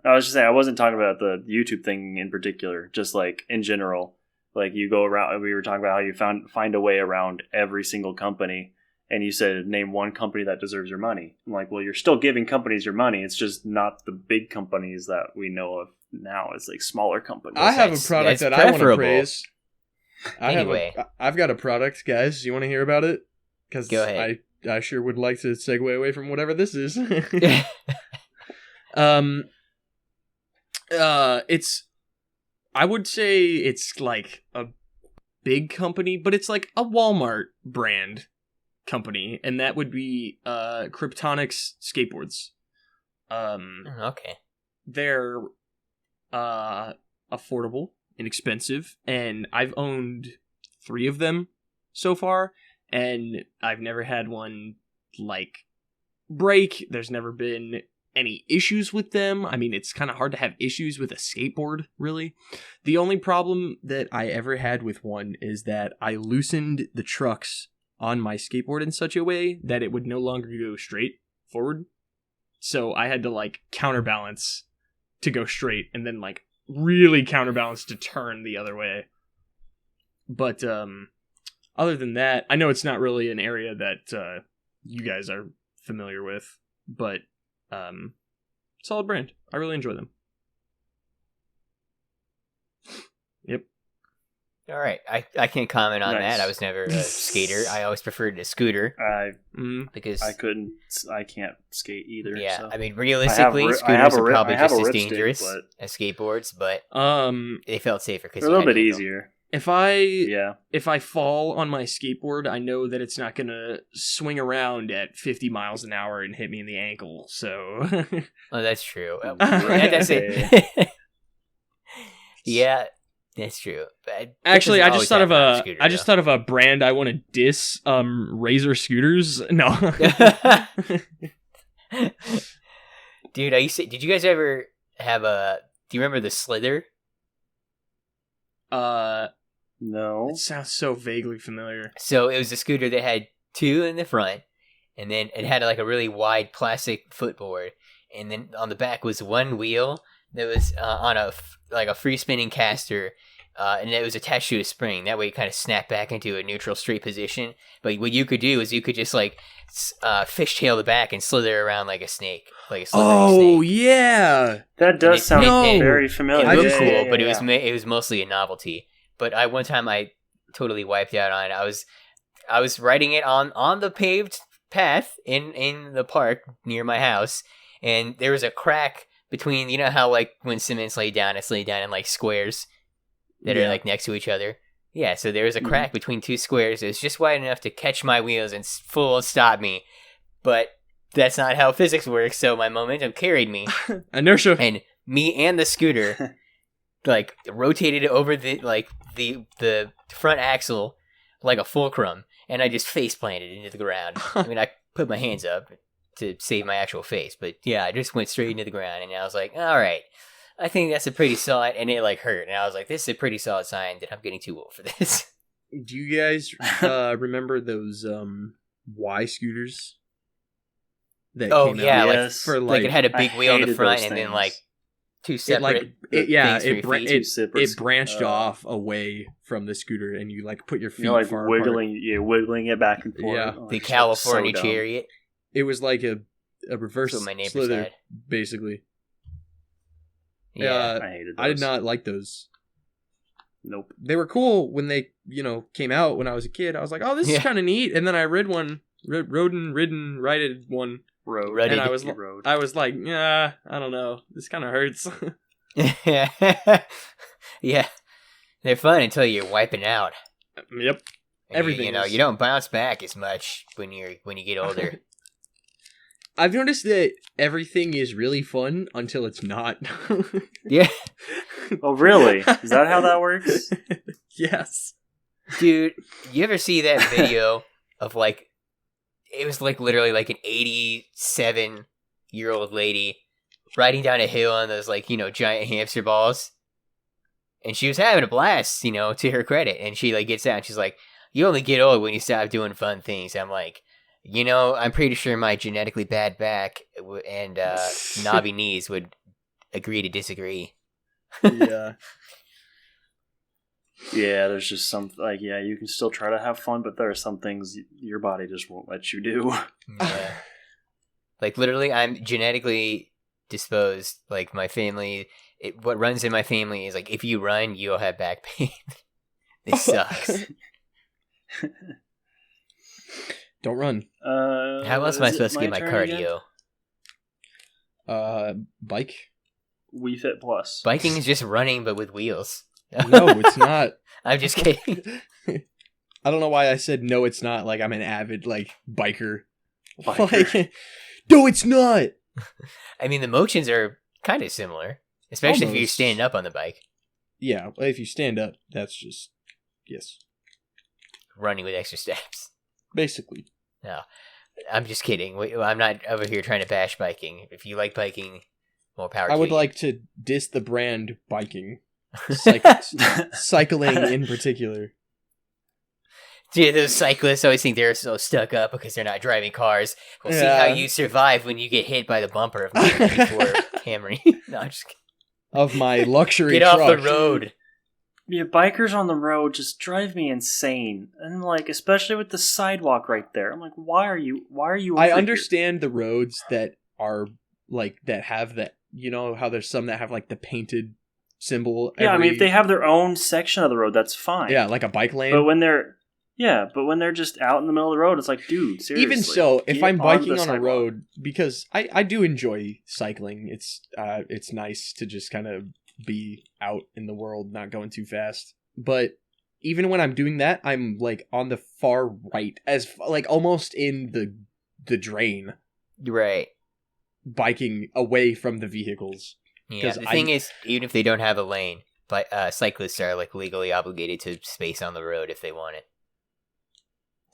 I was just saying I wasn't talking about the YouTube thing in particular. Just like in general, like you go around. We were talking about how you find a way around every single company. And you said, name one company that deserves your money. I'm like, well, you're still giving companies your money. It's just not the big companies that we know of now. It's like smaller companies. I have a product that I want to praise. I've got a product, guys. You want to hear about it? Because go ahead. I sure would like to segue away from whatever this is. I would say it's like a big company, but it's like a Walmart brand company, and that would be Kryptonics skateboards. Okay. They're affordable, inexpensive, and I've owned 3 of them so far, and I've never had one like break. There's never been any issues with them. I mean, it's kind of hard to have issues with a skateboard, really. The only problem that I ever had with one is that I loosened the trucks on my skateboard in such a way that it would no longer go straight forward. So I had to like counterbalance to go straight and then like really counterbalance to turn the other way. But other than that, I know it's not really an area that you guys are familiar with, but solid brand. I really enjoy them. Yep. All right, I can't comment on Nice. that. I was never a skater. I always preferred a scooter because I can't skate either. yeah, so. I mean, realistically, scooters are probably just as dangerous as skateboards, but they felt safer because they're a little bit easier. If I fall on my skateboard, I know that it's not gonna swing around at 50 miles an hour and hit me in the ankle. So, oh, that's true. That's it. Yeah. That's true. But actually, I just thought of a brand I want to diss. Razor scooters. No, dude. Did you guys ever have do you remember the Slither? No. It sounds so vaguely familiar. So it was a scooter that had 2 in the front, and then it had like a really wide plastic footboard, and then on the back was one wheel that was on a free spinning caster, and it was attached to a spring. That way it kind of snapped back into a neutral straight position. But what you could do is you could just like fishtail the back and slither around like a snake, like a slithering snake. Yeah, that does sound very familiar. It looked cool, but it was mostly a novelty. But one time I totally wiped out on it. I was riding it on the paved path in the park near my house, and there was a crack between, you know how like when cement's laid down, it's laid down in like squares that are like next to each other. Yeah, so there was a crack between two squares. It was just wide enough to catch my wheels and full stop me. But that's not how physics works, so my momentum carried me. Inertia. And me and the scooter like rotated over the front axle like a fulcrum, and I just face planted into the ground. I mean, I put my hands up to save my actual face, but yeah, I just went straight into the ground, and I was like, all right, I think that's a pretty solid, and it like hurt, and I was like, this is a pretty solid sign that I'm getting too old for this. Do you guys remember those Y scooters? That Oh came yeah, out? like Yes. for like it had a big I wheel in the hated front, those and then things. like two separate. it branched Oh. off away from the scooter, and you like put your feet You're like far wiggling it back and forth. Yeah. Oh, The it's California so dumb. chariot. apart. It was like a reverse That's what my neighbors slither, had. basically. Yeah. I hated those. I did not like those. Nope. They were cool when they, came out when I was a kid. I was like, oh, this is kind of neat. And then I ridded one, Road. and I was, You rode. I was like, yeah, I don't know. This kind of hurts. Yeah, they're fun until you're wiping out. Yep. And Everything is- you don't bounce back as much when you get older. I've noticed that everything is really fun until it's not. Yeah, Oh, really? Is that how that works? Yes. dude, you ever see that video of like, it was like literally like an 87-year-old lady riding down a hill on those like, giant hamster balls, and she was having a blast, to her credit, and she like gets out and she's like, you only get old when you stop doing fun things. I'm like, I'm pretty sure my genetically bad back and knobby knees would agree to disagree. Yeah. Yeah, there's just some you can still try to have fun, but there are some things your body just won't let you do. Yeah. Like literally, I'm genetically disposed. Like my family, what runs in my family is like, if you run, you'll have back pain. It sucks. Don't run. How else am I supposed to get my cardio? Bike? Wii Fit Plus. Biking is just running, but with wheels. No, it's not. I'm just kidding. I don't know why I said no, it's not. Like I'm an avid biker. Biker. Like, no, it's not. I mean, the motions are kind of similar, especially if you Almost. stand up on the bike. Yeah, if you stand up, that's just yes, Running with extra steps. basically. No, I'm just kidding. I'm not over here trying to bash biking. If you like biking, more power to I would you. like to diss the brand biking, cycling in particular. Dude, those cyclists always think they're so stuck up because they're not driving cars. We'll see Yeah. how you survive when you get hit by the bumper of my 94 Camry. No, I'm just kidding. Of my luxury Get off truck. the road. Yeah, bikers on the road just drive me insane, and especially with the sidewalk right there. I'm like, why are you? I over understand the roads that are that have that. You know how there's some that have the painted symbol. Here? Yeah, I mean, if they have their own section of the road, that's fine. yeah, like a bike lane. but when they're just out in the middle of the road, it's like, dude, seriously. Even so, if get I'm the biking on a sidewalk. road, because I do enjoy cycling, it's nice to just kind of be out in the world, not going too fast. But even when I'm doing that, I'm on the far right, as almost in the drain, Right. biking away from the vehicles. Yeah, 'Cause the thing is, even if they don't have a lane, but cyclists are legally obligated to space on the road if they want it.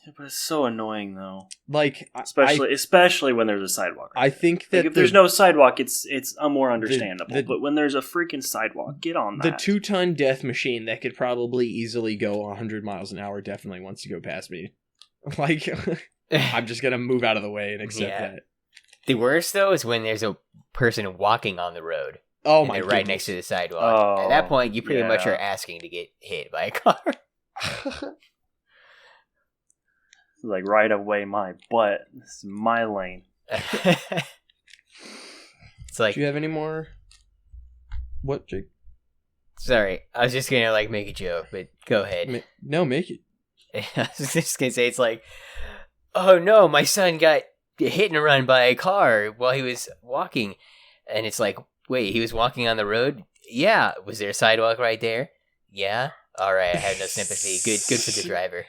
Yeah, but it's so annoying though, Like, especially when there's a sidewalk. I think that if there's no sidewalk, it's more understandable. the- but when there's a freaking sidewalk, get on the that. 2-ton death machine that could probably easily go 100 miles an hour definitely wants to go past me. I'm just gonna move out of the way and accept Yeah. that. The worst, though, is when there's a person walking on the road. Oh and my they're god! right next to the sidewalk. At that Oh, point, you pretty much yeah. are asking to get hit by a car. Right away, my butt. This is my lane. It's like, Do you have any more? What, Jake? sorry, I was just gonna make a joke, but go ahead. No, make it. I was just gonna say, it's like, oh no, my son got hit and run by a car while he was walking, and it's like, Wait, he was walking on the road? Yeah. Was there a sidewalk right there? Yeah. All right, I have no sympathy. Good for the driver.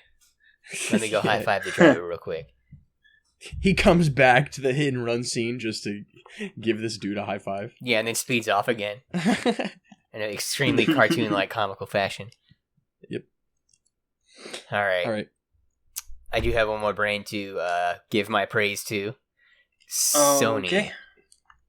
Let me go high five the driver real quick. He comes back to the hit and run scene just to give this dude a high five. Yeah, and then speeds off again in an extremely cartoon-like comical fashion. Yep. All right. All right. I do have one more brand to give my praise to. Sony. Okay.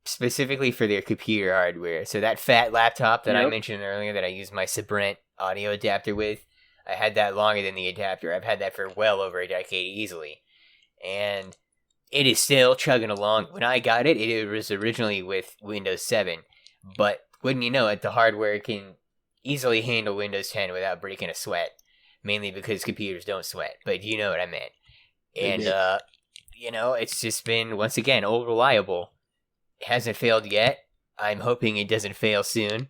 Specifically for their computer hardware. So that fat laptop that I Yep. mentioned earlier that I used my Sabrent audio adapter with, I had that longer than the adapter. I've had that for well over a decade easily. And it is still chugging along. When I got it, it was originally with Windows 7. But wouldn't you know it, the hardware can easily handle Windows 10 without breaking a sweat. Mainly because computers don't sweat. But you know what I meant. And, it's just been, once again, old reliable. It hasn't failed yet. I'm hoping it doesn't fail soon.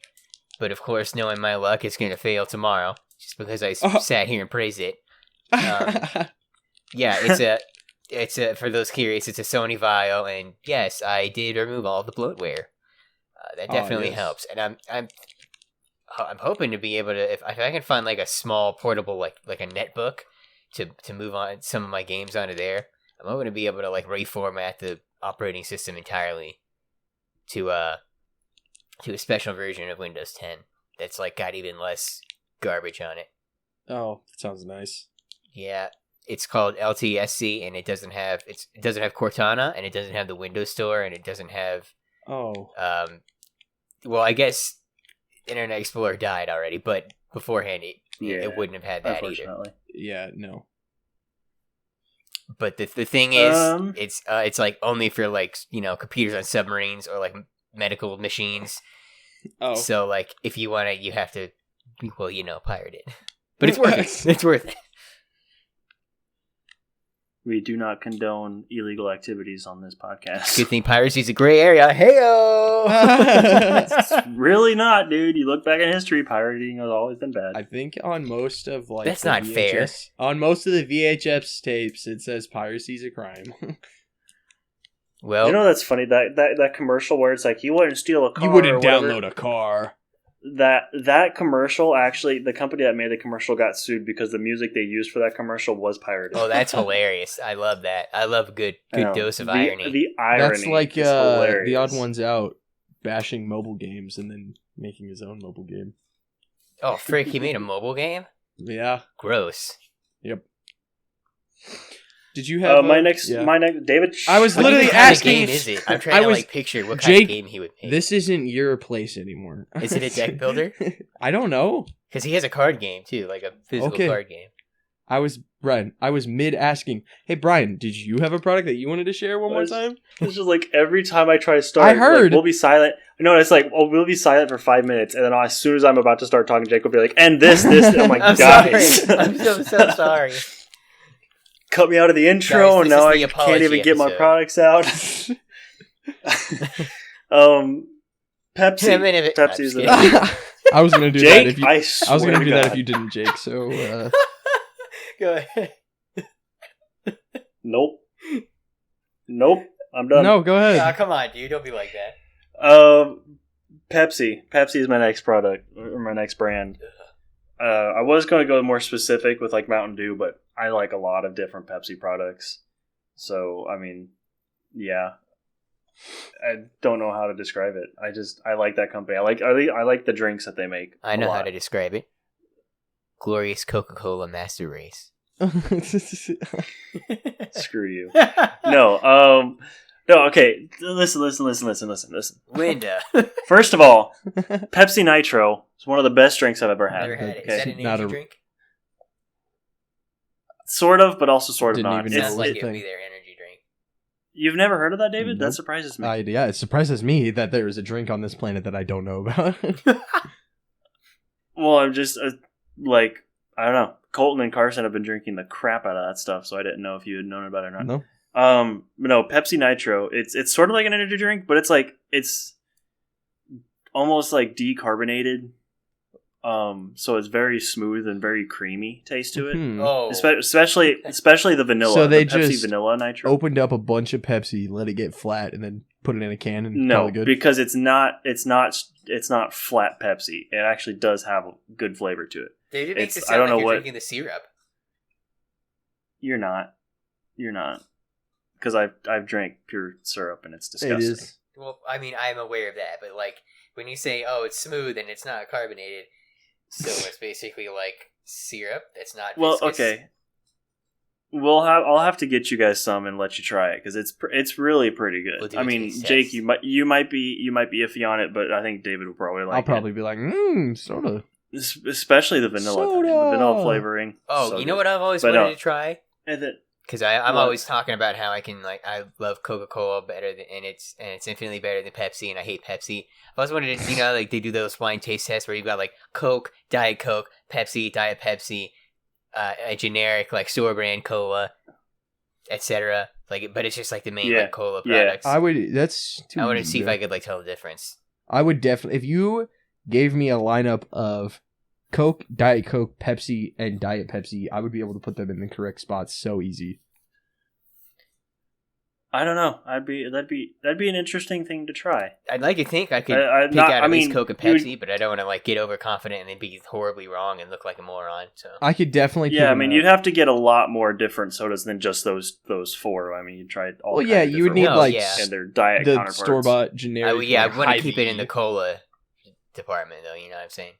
But of course, knowing my luck, it's going to fail tomorrow. Just because I sat here and praised it. Yeah, it's a for those curious, it's a Sony Vaio, and yes, I did remove all the bloatware. That definitely helps, and I'm hoping to be able to, if I can find like a small portable like a netbook to move on some of my games onto there. I'm hoping to be able to like reformat the operating system entirely to a special version of Windows 10 that's like got even less garbage on it. Oh, that sounds nice. Yeah. It's called LTSC, and it doesn't have Cortana, and it doesn't have the Windows Store, and it doesn't have. Oh. Well, I guess Internet Explorer died already, but beforehand it wouldn't have had that either. Yeah, no. But the thing is, it's like only for like computers on submarines or like medical machines. Oh. So like if you want it, you have to, pirate it. But it's worth it. It's worth it. We do not condone illegal activities on this podcast. Good thing piracy's a gray area. Heyo! It's really not, dude. You look back in history, pirating has always been bad. I think on most of that's not fair. On most of the VHS tapes, it says piracy's a crime. Well, that's funny. That commercial where it's like you wouldn't steal a car. You wouldn't download a car. That commercial, actually, the company that made the commercial got sued because the music they used for that commercial was pirated. Oh, that's hilarious. I love that. I love a good dose of irony. The irony. That's like the Odd Ones Out bashing mobile games and then making his own mobile game. Oh, frick, he made a mobile game? Yeah. Gross. Yep. Did you have my next David? I was what literally asking. asking. What kind of game is it? I'm trying to picture what kind Jake, of game he would make. This isn't your place anymore. Is it a deck builder? I don't know. Because he has a card game too, like a physical card game. I was mid asking. Hey Brian, did you have a product that you wanted to share one more time? It's just like every time I try to start, I heard we'll be silent. No, it's like we'll be silent for 5 minutes, and then as soon as I'm about to start talking, Jake will be like, "And this." I'm like, I'm guys, sorry. I'm so sorry. Cut me out of the intro, Guys, and now I can't even get my products out. Pepsi. Pepsi's I was gonna do Jake, that if you. I was gonna do that if God. you didn't, Jake. So. Go ahead. Nope. I'm done. No, go ahead. Oh, come on, dude. Don't be like that. Pepsi. Pepsi is my next product or my next brand. I was going to go more specific with like Mountain Dew, but I like a lot of different Pepsi products. So, I mean, yeah. I don't know how to describe it. I like that company. I like the drinks that they make. I know how to describe it. Glorious Coca-Cola Master Race. Screw you. No, okay. Listen. Linda. First of all, Pepsi Nitro is one of the best drinks I've ever had. Never had it. Okay. Is that an energy drink? Sort of, but also sort of Didn't not. even Sounds know like it it would was a be their energy drink. You've never heard of that, David? Nope. That surprises me. Yeah, it surprises me that there is a drink on this planet that I don't know about. Well, I'm just I don't know. Colton and Carson have been drinking the crap out of that stuff, so I didn't know if you had known about it or not. No. No, Pepsi Nitro. It's sort of like an energy drink, but it's almost like decarbonated. So it's very smooth and very creamy taste to it. Oh, Especially the vanilla. So they the Pepsi just vanilla nitro. Opened up a bunch of Pepsi, let it get flat, and then put it in a can and No, call it good. because it's not flat Pepsi. It actually does have a good flavor to it. they did make it's- it I sound don't like know you're what- drinking the syrup. You're not, because I've drank pure syrup and it's disgusting. It is. Well, I mean, I'm aware of that, but like when you say, "Oh, it's smooth and it's not carbonated," so it's basically like syrup that's not. Well, viscous. okay. I'll have to get you guys some and let you try it because it's really pretty We'll good. do I a mean, taste Jake, test. you might be iffy on it, but I think David will probably like I'll probably be like, soda. it. Especially the vanilla, Soda! the vanilla flavoring. Oh, So you know good. what I've always But wanted no. to try? And then, Because I'm What? always talking about how I love Coca-Cola better than, and it's infinitely better than Pepsi, and I hate Pepsi. I've always wanted to, like they do those blind taste tests where you've got like Coke, Diet Coke, Pepsi, Diet Pepsi, a generic like store brand cola, etc. Like, but it's just like the main Yeah, like cola yeah. products. I would. That's too I wanted to easy see if do. I could like tell the difference. I would definitely. If you gave me a lineup of Coke, Diet Coke, Pepsi, and Diet Pepsi, I would be able to put them in the correct spots so easy. I don't know. That'd be an interesting thing to try. I'd like to think I could I- pick not- out I at least mean, Coke and you would- Pepsi, but I don't want to like get overconfident and then be horribly wrong and look like a moron. So I could definitely. Yeah, pick I them mean, out. you'd have to get a lot more different sodas than just those four. I mean, you try all. Well, kinds yeah, of you would different need No, like yeah. and their diet the counterparts. store bought generic. I like, want to keep it in Hy-Vee. the cola department, though. You know what I'm saying?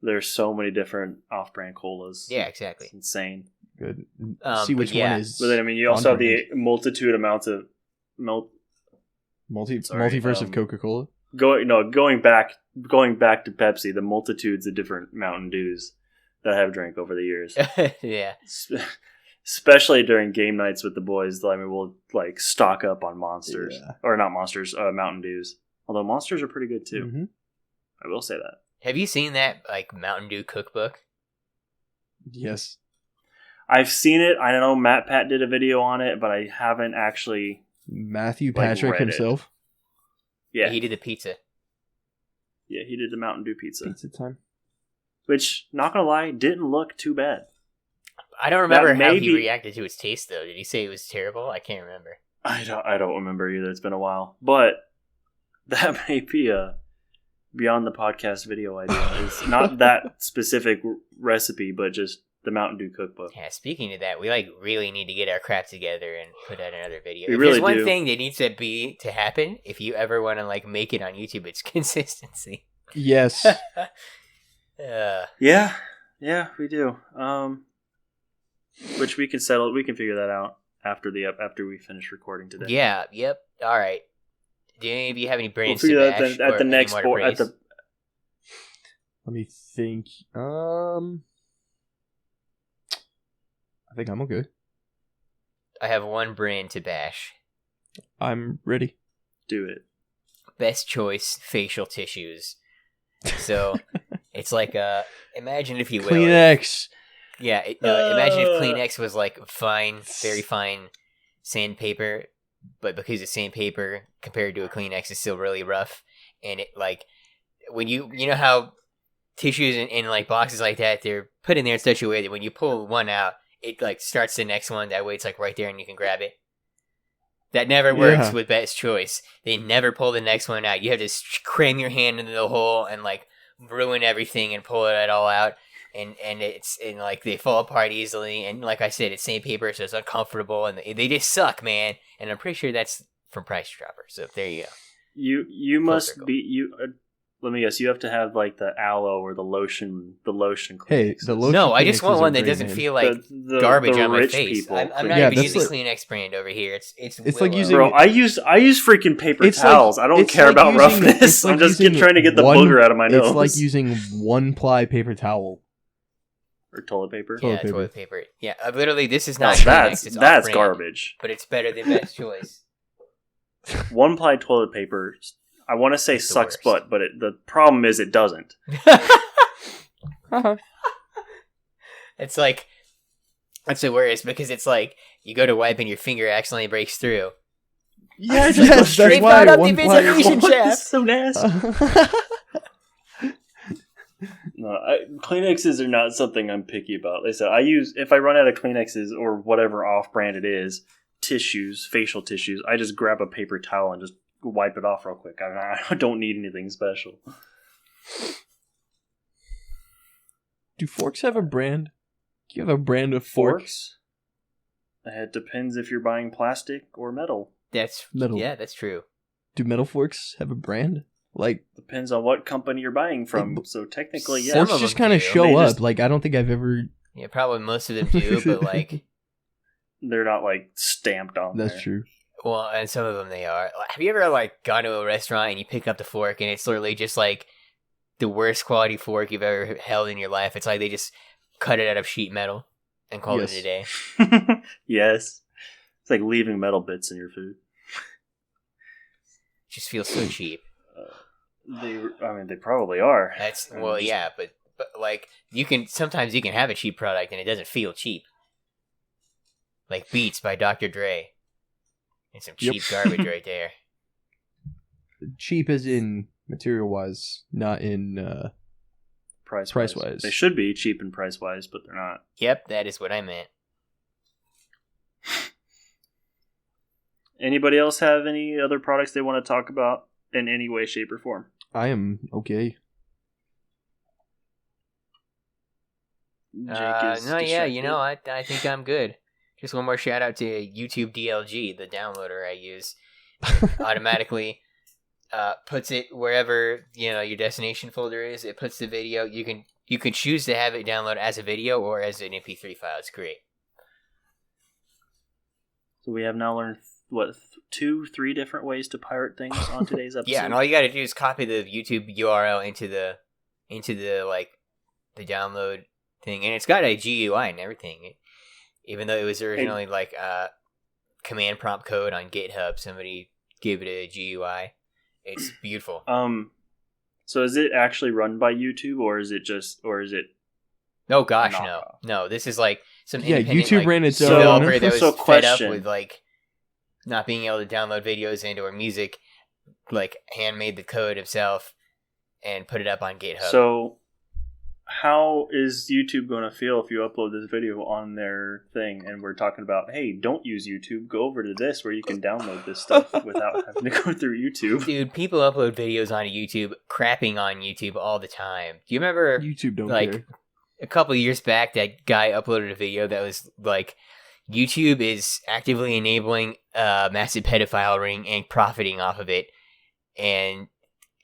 There's so many different off-brand colas. Yeah, exactly. It's insane. Good. See But which yeah. one is. But then I mean, you also have the on-brand. multitude amounts of Sorry, multiverse of Coca-Cola. going back to Pepsi, the multitudes of different Mountain Dews that I have drank over the years. Yeah. Especially during game nights with the boys. I mean, we'll like stock up on Monsters. Yeah. Or not Monsters, Mountain Dews. Although Monsters are pretty good too. Mhm. I will say that. Have you seen that like Mountain Dew cookbook? Yes. I've seen it. I know Matt Pat did a video on it, but I haven't actually. Matthew Like, Patrick read it. himself. Yeah, He did the pizza. yeah, he did the Mountain Dew pizza, Pizza time. which, not gonna lie, didn't look too bad. I don't remember That how may he be- reacted to its taste, though. Did he say it was terrible? I can't remember. I don't remember either. It's been a while, but that may be a beyond the podcast video idea. It's not that specific recipe, but just the Mountain Dew cookbook. Yeah, speaking of that, we like really need to get our crap together and put out another video. We If really there's one do. thing that needs to happen, if you ever want to like make it on YouTube, it's consistency. Yes. Yeah, we do. Which we can settle. We can figure that out after we finish recording today. Yeah, yep. All right. Do any of you have any we'll brands figure to that bash at or the any next more to board. At praise? the Let me think. I think I'm okay. I have one brand to bash. I'm ready. do it. Best choice facial tissues. So it's like imagine if you will. Kleenex. Yeah, imagine if Kleenex was like fine, very fine sandpaper, but because it's sandpaper compared to a Kleenex is still really rough, and it like when you know how tissues in like boxes like that, they're put in there in such a way that when you pull one out, it like starts the next one. That way, it's like right there and you can grab it. That never works Yeah. with Best Choice. They never pull the next one out. You have to cram your hand into the hole and like ruin everything and pull it all out. And like they fall apart easily. And like I said, it's sandpaper, so it's uncomfortable. And they just suck, man. And I'm pretty sure that's from Price Dropper. So there you go. You Full must circle. be you. Let me guess. You have to have like the aloe or the lotion. The lotion. Hey, Kleenexes. the lotion. No, I just Kleenexes want are one that great, doesn't man. feel like The garbage on my rich face. people I'm not Yeah, even that's using like- Kleenex brand over here. It's It's like Willow. using- Bro, I use freaking paper It's like- towels. I don't it's care like about using- roughness. it's like I'm just using trying to get the one- booger out of my nose. It's like using one-ply paper towel. or toilet paper. Toilet Yeah, paper. toilet paper. Yeah, literally, this is No, not Kleenex. that's It's off-brand, garbage. But it's better than Best Choice. One ply toilet paper. I want to say It's the sucks worst. butt, but the problem is it doesn't. It's like that's the worst because it's like you go to wipe and your finger accidentally breaks through. Yes, Like, that's they why found out the one-ply. invitation shaft. so nasty. No, Kleenexes are not something I'm picky about. Like I said, if I run out of Kleenexes or whatever off-brand it is, tissues, facial tissues, I just grab a paper towel and just wipe it off real quick. I don't need anything special. Do forks have a brand? Do you have a brand of forks? It depends if you're buying plastic or metal. That's Metal. Yeah, that's true. Do metal forks have a brand? Like, Depends on what company you're buying from. So technically, yes. Some forks of just them kind of do. show They up. just- Like, I don't think I've ever. Yeah, probably most of them do, but like, They're not like stamped on That's there. true. well, and some of them they are. Have you ever like gone to a restaurant and you pick up the fork and it's literally just like the worst quality fork you've ever held in your life? It's like they just cut it out of sheet metal and called Yes. it a day. Yes. It's like leaving metal bits in your food. Just feels so cheap. They probably are. That's I mean, well, just- yeah, but like sometimes you can have a cheap product and it doesn't feel cheap. Like Beats by Dr. Dre. And some Yep. cheap garbage right there. Cheap as in material wise, not in. Price-wise. Price-wise. They should be cheap and price-wise, but they're not. Yep, that is what I meant. Anybody else have any other products they want to talk about in any way, shape, or form? I am okay. Jake is No, yeah, you distracted. know, I think I'm good. Just one more shout out to YouTube DLG, the downloader I use. Automatically puts it wherever your destination folder is. It puts the video. You can choose to have it download as a video or as an MP3 file. It's great. So we have now learned, 2-3 different ways to pirate things on today's episode? Yeah, and all you got to do is copy the YouTube URL into the the download thing, and it's got a GUI and everything. Even though it was originally like command prompt code on GitHub, somebody gave it a GUI. It's beautiful. So is it actually run by YouTube, or is it Oh gosh, knockoff? no. This is like some Yeah, independent, YouTube like, ran its developer own. that was So fed up question. with like not being able to download videos and or music, like handmade the code himself and put it up on GitHub. So how is YouTube going to feel if you upload this video on their thing and we're talking about, hey, don't use YouTube, go over to this where you can download this stuff without having to go through YouTube? Dude, people upload videos onto YouTube, crapping on YouTube all the time. Do you remember YouTube don't like care. a couple of years back that guy uploaded a video that was like YouTube is actively enabling a massive pedophile ring and profiting off of it, and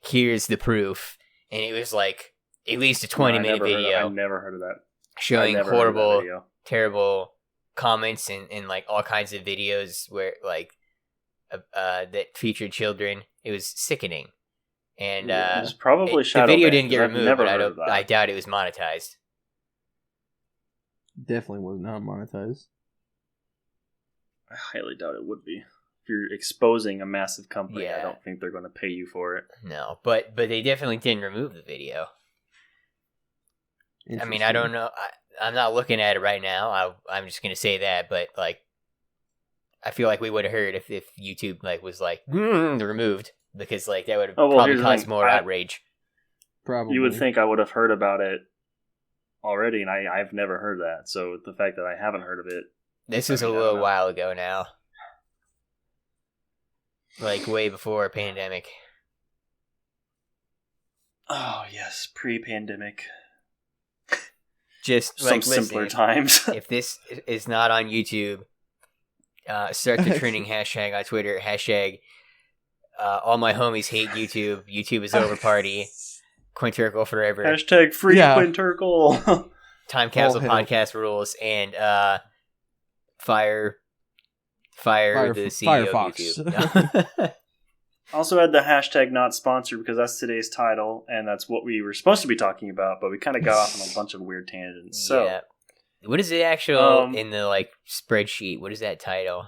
here's the proof. And it was like at least a 20-minute video I never heard of that. showing I never heard of that horrible, video. terrible comments and like all kinds of videos where like that featured children. It was sickening. And It was probably the shadow video banned, didn't get 'cause I've removed, never but heard of that. I doubt it was monetized. Definitely was not monetized. I highly doubt it would be. If you're exposing a massive company, I Yeah. don't think they're going to pay you for it. No, but they definitely didn't remove the video. I mean, I don't know. I'm not looking at it right now. I'm just gonna say that, but like, I feel like we would have heard if YouTube like was like removed, because like that would have probably here's the caused thing. more outrage. Probably. You would think I would have heard about it already, and I've never heard that. So the fact that I haven't heard of it, This was I a mean, I don't little know. while ago now, like way before pandemic. oh yes, pre-pandemic, Just some like listen, simpler times. if this is not on YouTube, start the trending hashtag on Twitter. Hashtag all my homies hate YouTube. YouTube is over party. Quinturkle forever. Hashtag free Yeah. Quinturkle. Time Capsule All hell. Podcast rules, and fire the CEO Firefox. of YouTube. Also had the hashtag not sponsored because that's today's title, and that's what we were supposed to be talking about, but we kind of got off on a bunch of weird tangents. So yeah. What is the actual in the like spreadsheet? What is that title?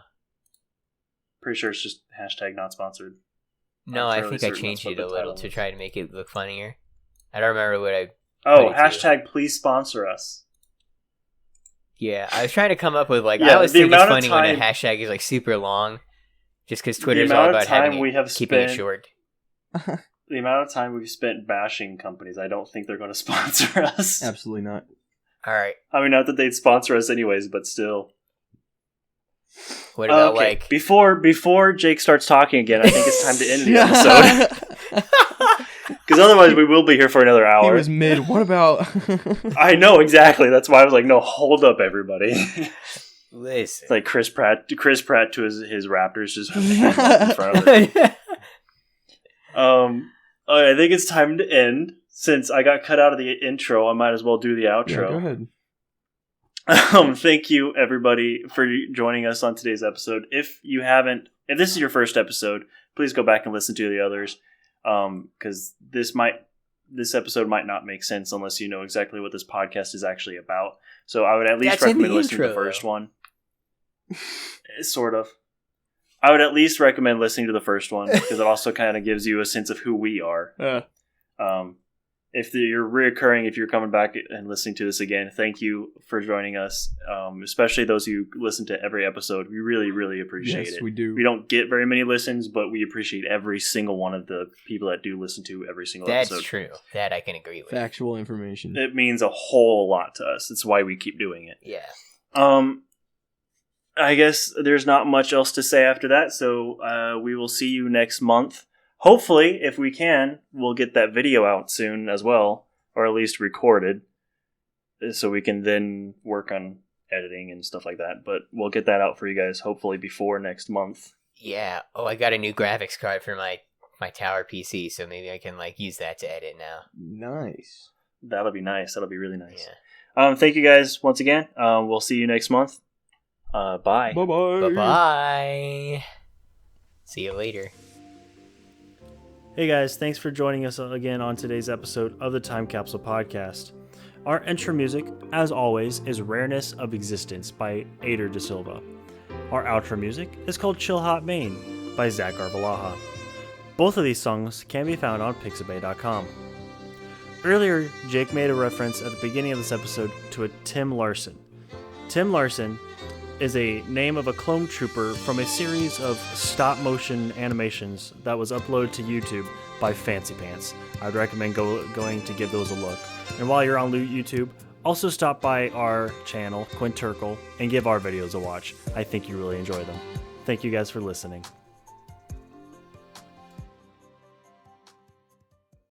pretty sure it's just hashtag not sponsored. No, I'm I fairly think I certain changed that's it what a the little title to is. try to make it look funnier. I don't remember what I. Oh, Put it to. hashtag please sponsor us. Yeah, I was trying to come up with like I Yeah, always the think it's amount of funny when a time- hashtag is like super long, just because Twitter's the all amount of about having time we have keeping it spent short. the amount of time we've spent bashing companies, I don't think they're going to sponsor us. Absolutely not. All right. I mean, not that they'd sponsor us anyways, but still. What about like before Jake starts talking again? I think it's time to end the episode because otherwise we will be here for another hour. He was mid. What about? I know exactly. That's why I was like, no, hold up, everybody. listen? It's like Chris Pratt to his Raptors just in front of it. I think it's time to end. Since I got cut out of the intro, I might as well do the outro. Yeah, go ahead. Thank you, everybody, for joining us on today's episode. If this is your first episode, please go back and listen to the others, because this episode might not make sense unless you know exactly what this podcast is actually about. So I would at least recommend listening to the first one. Sort of. I would at least recommend listening to the first one because it also kind of gives you a sense of who we are. If you're reoccurring, if you're coming back and listening to this again, thank you for joining us. Especially those who listen to every episode. We really, really appreciate it. Yes, we do. We don't get very many listens, but we appreciate every single one of the people that do listen to every single episode. That's true. That I can agree with. Factual information. It means a whole lot to us. That's why we keep doing it. Yeah. I guess there's not much else to say after that, so we will see you next month. Hopefully, if we can, we'll get that video out soon as well, or at least recorded, so we can then work on editing and stuff like that. But we'll get that out for you guys, hopefully before next month. Yeah. Oh, I got a new graphics card for my tower PC, so maybe I can use that to edit now. Nice. That'll be nice. That'll be really nice. Yeah. Thank you guys once again. We'll see you next month. Bye. Bye-bye. Bye-bye. See you later. Hey guys, thanks for joining us again on today's episode of the Time Capsule Podcast. Our intro music, as always, is Rareness of Existence by Ader De Silva. Our outro music is called Chill Hot Maine by Zach Arvalaha. Both of these songs can be found on pixabay.com. Earlier, Jake made a reference at the beginning of this episode to a Tim Larson. Tim Larson is a name of a clone trooper from a series of stop-motion animations that was uploaded to YouTube by Fancy Pants. I'd recommend going to give those a look. And while you're on YouTube, also stop by our channel, Quinturkle, and give our videos a watch. I think you really enjoy them. Thank you guys for listening.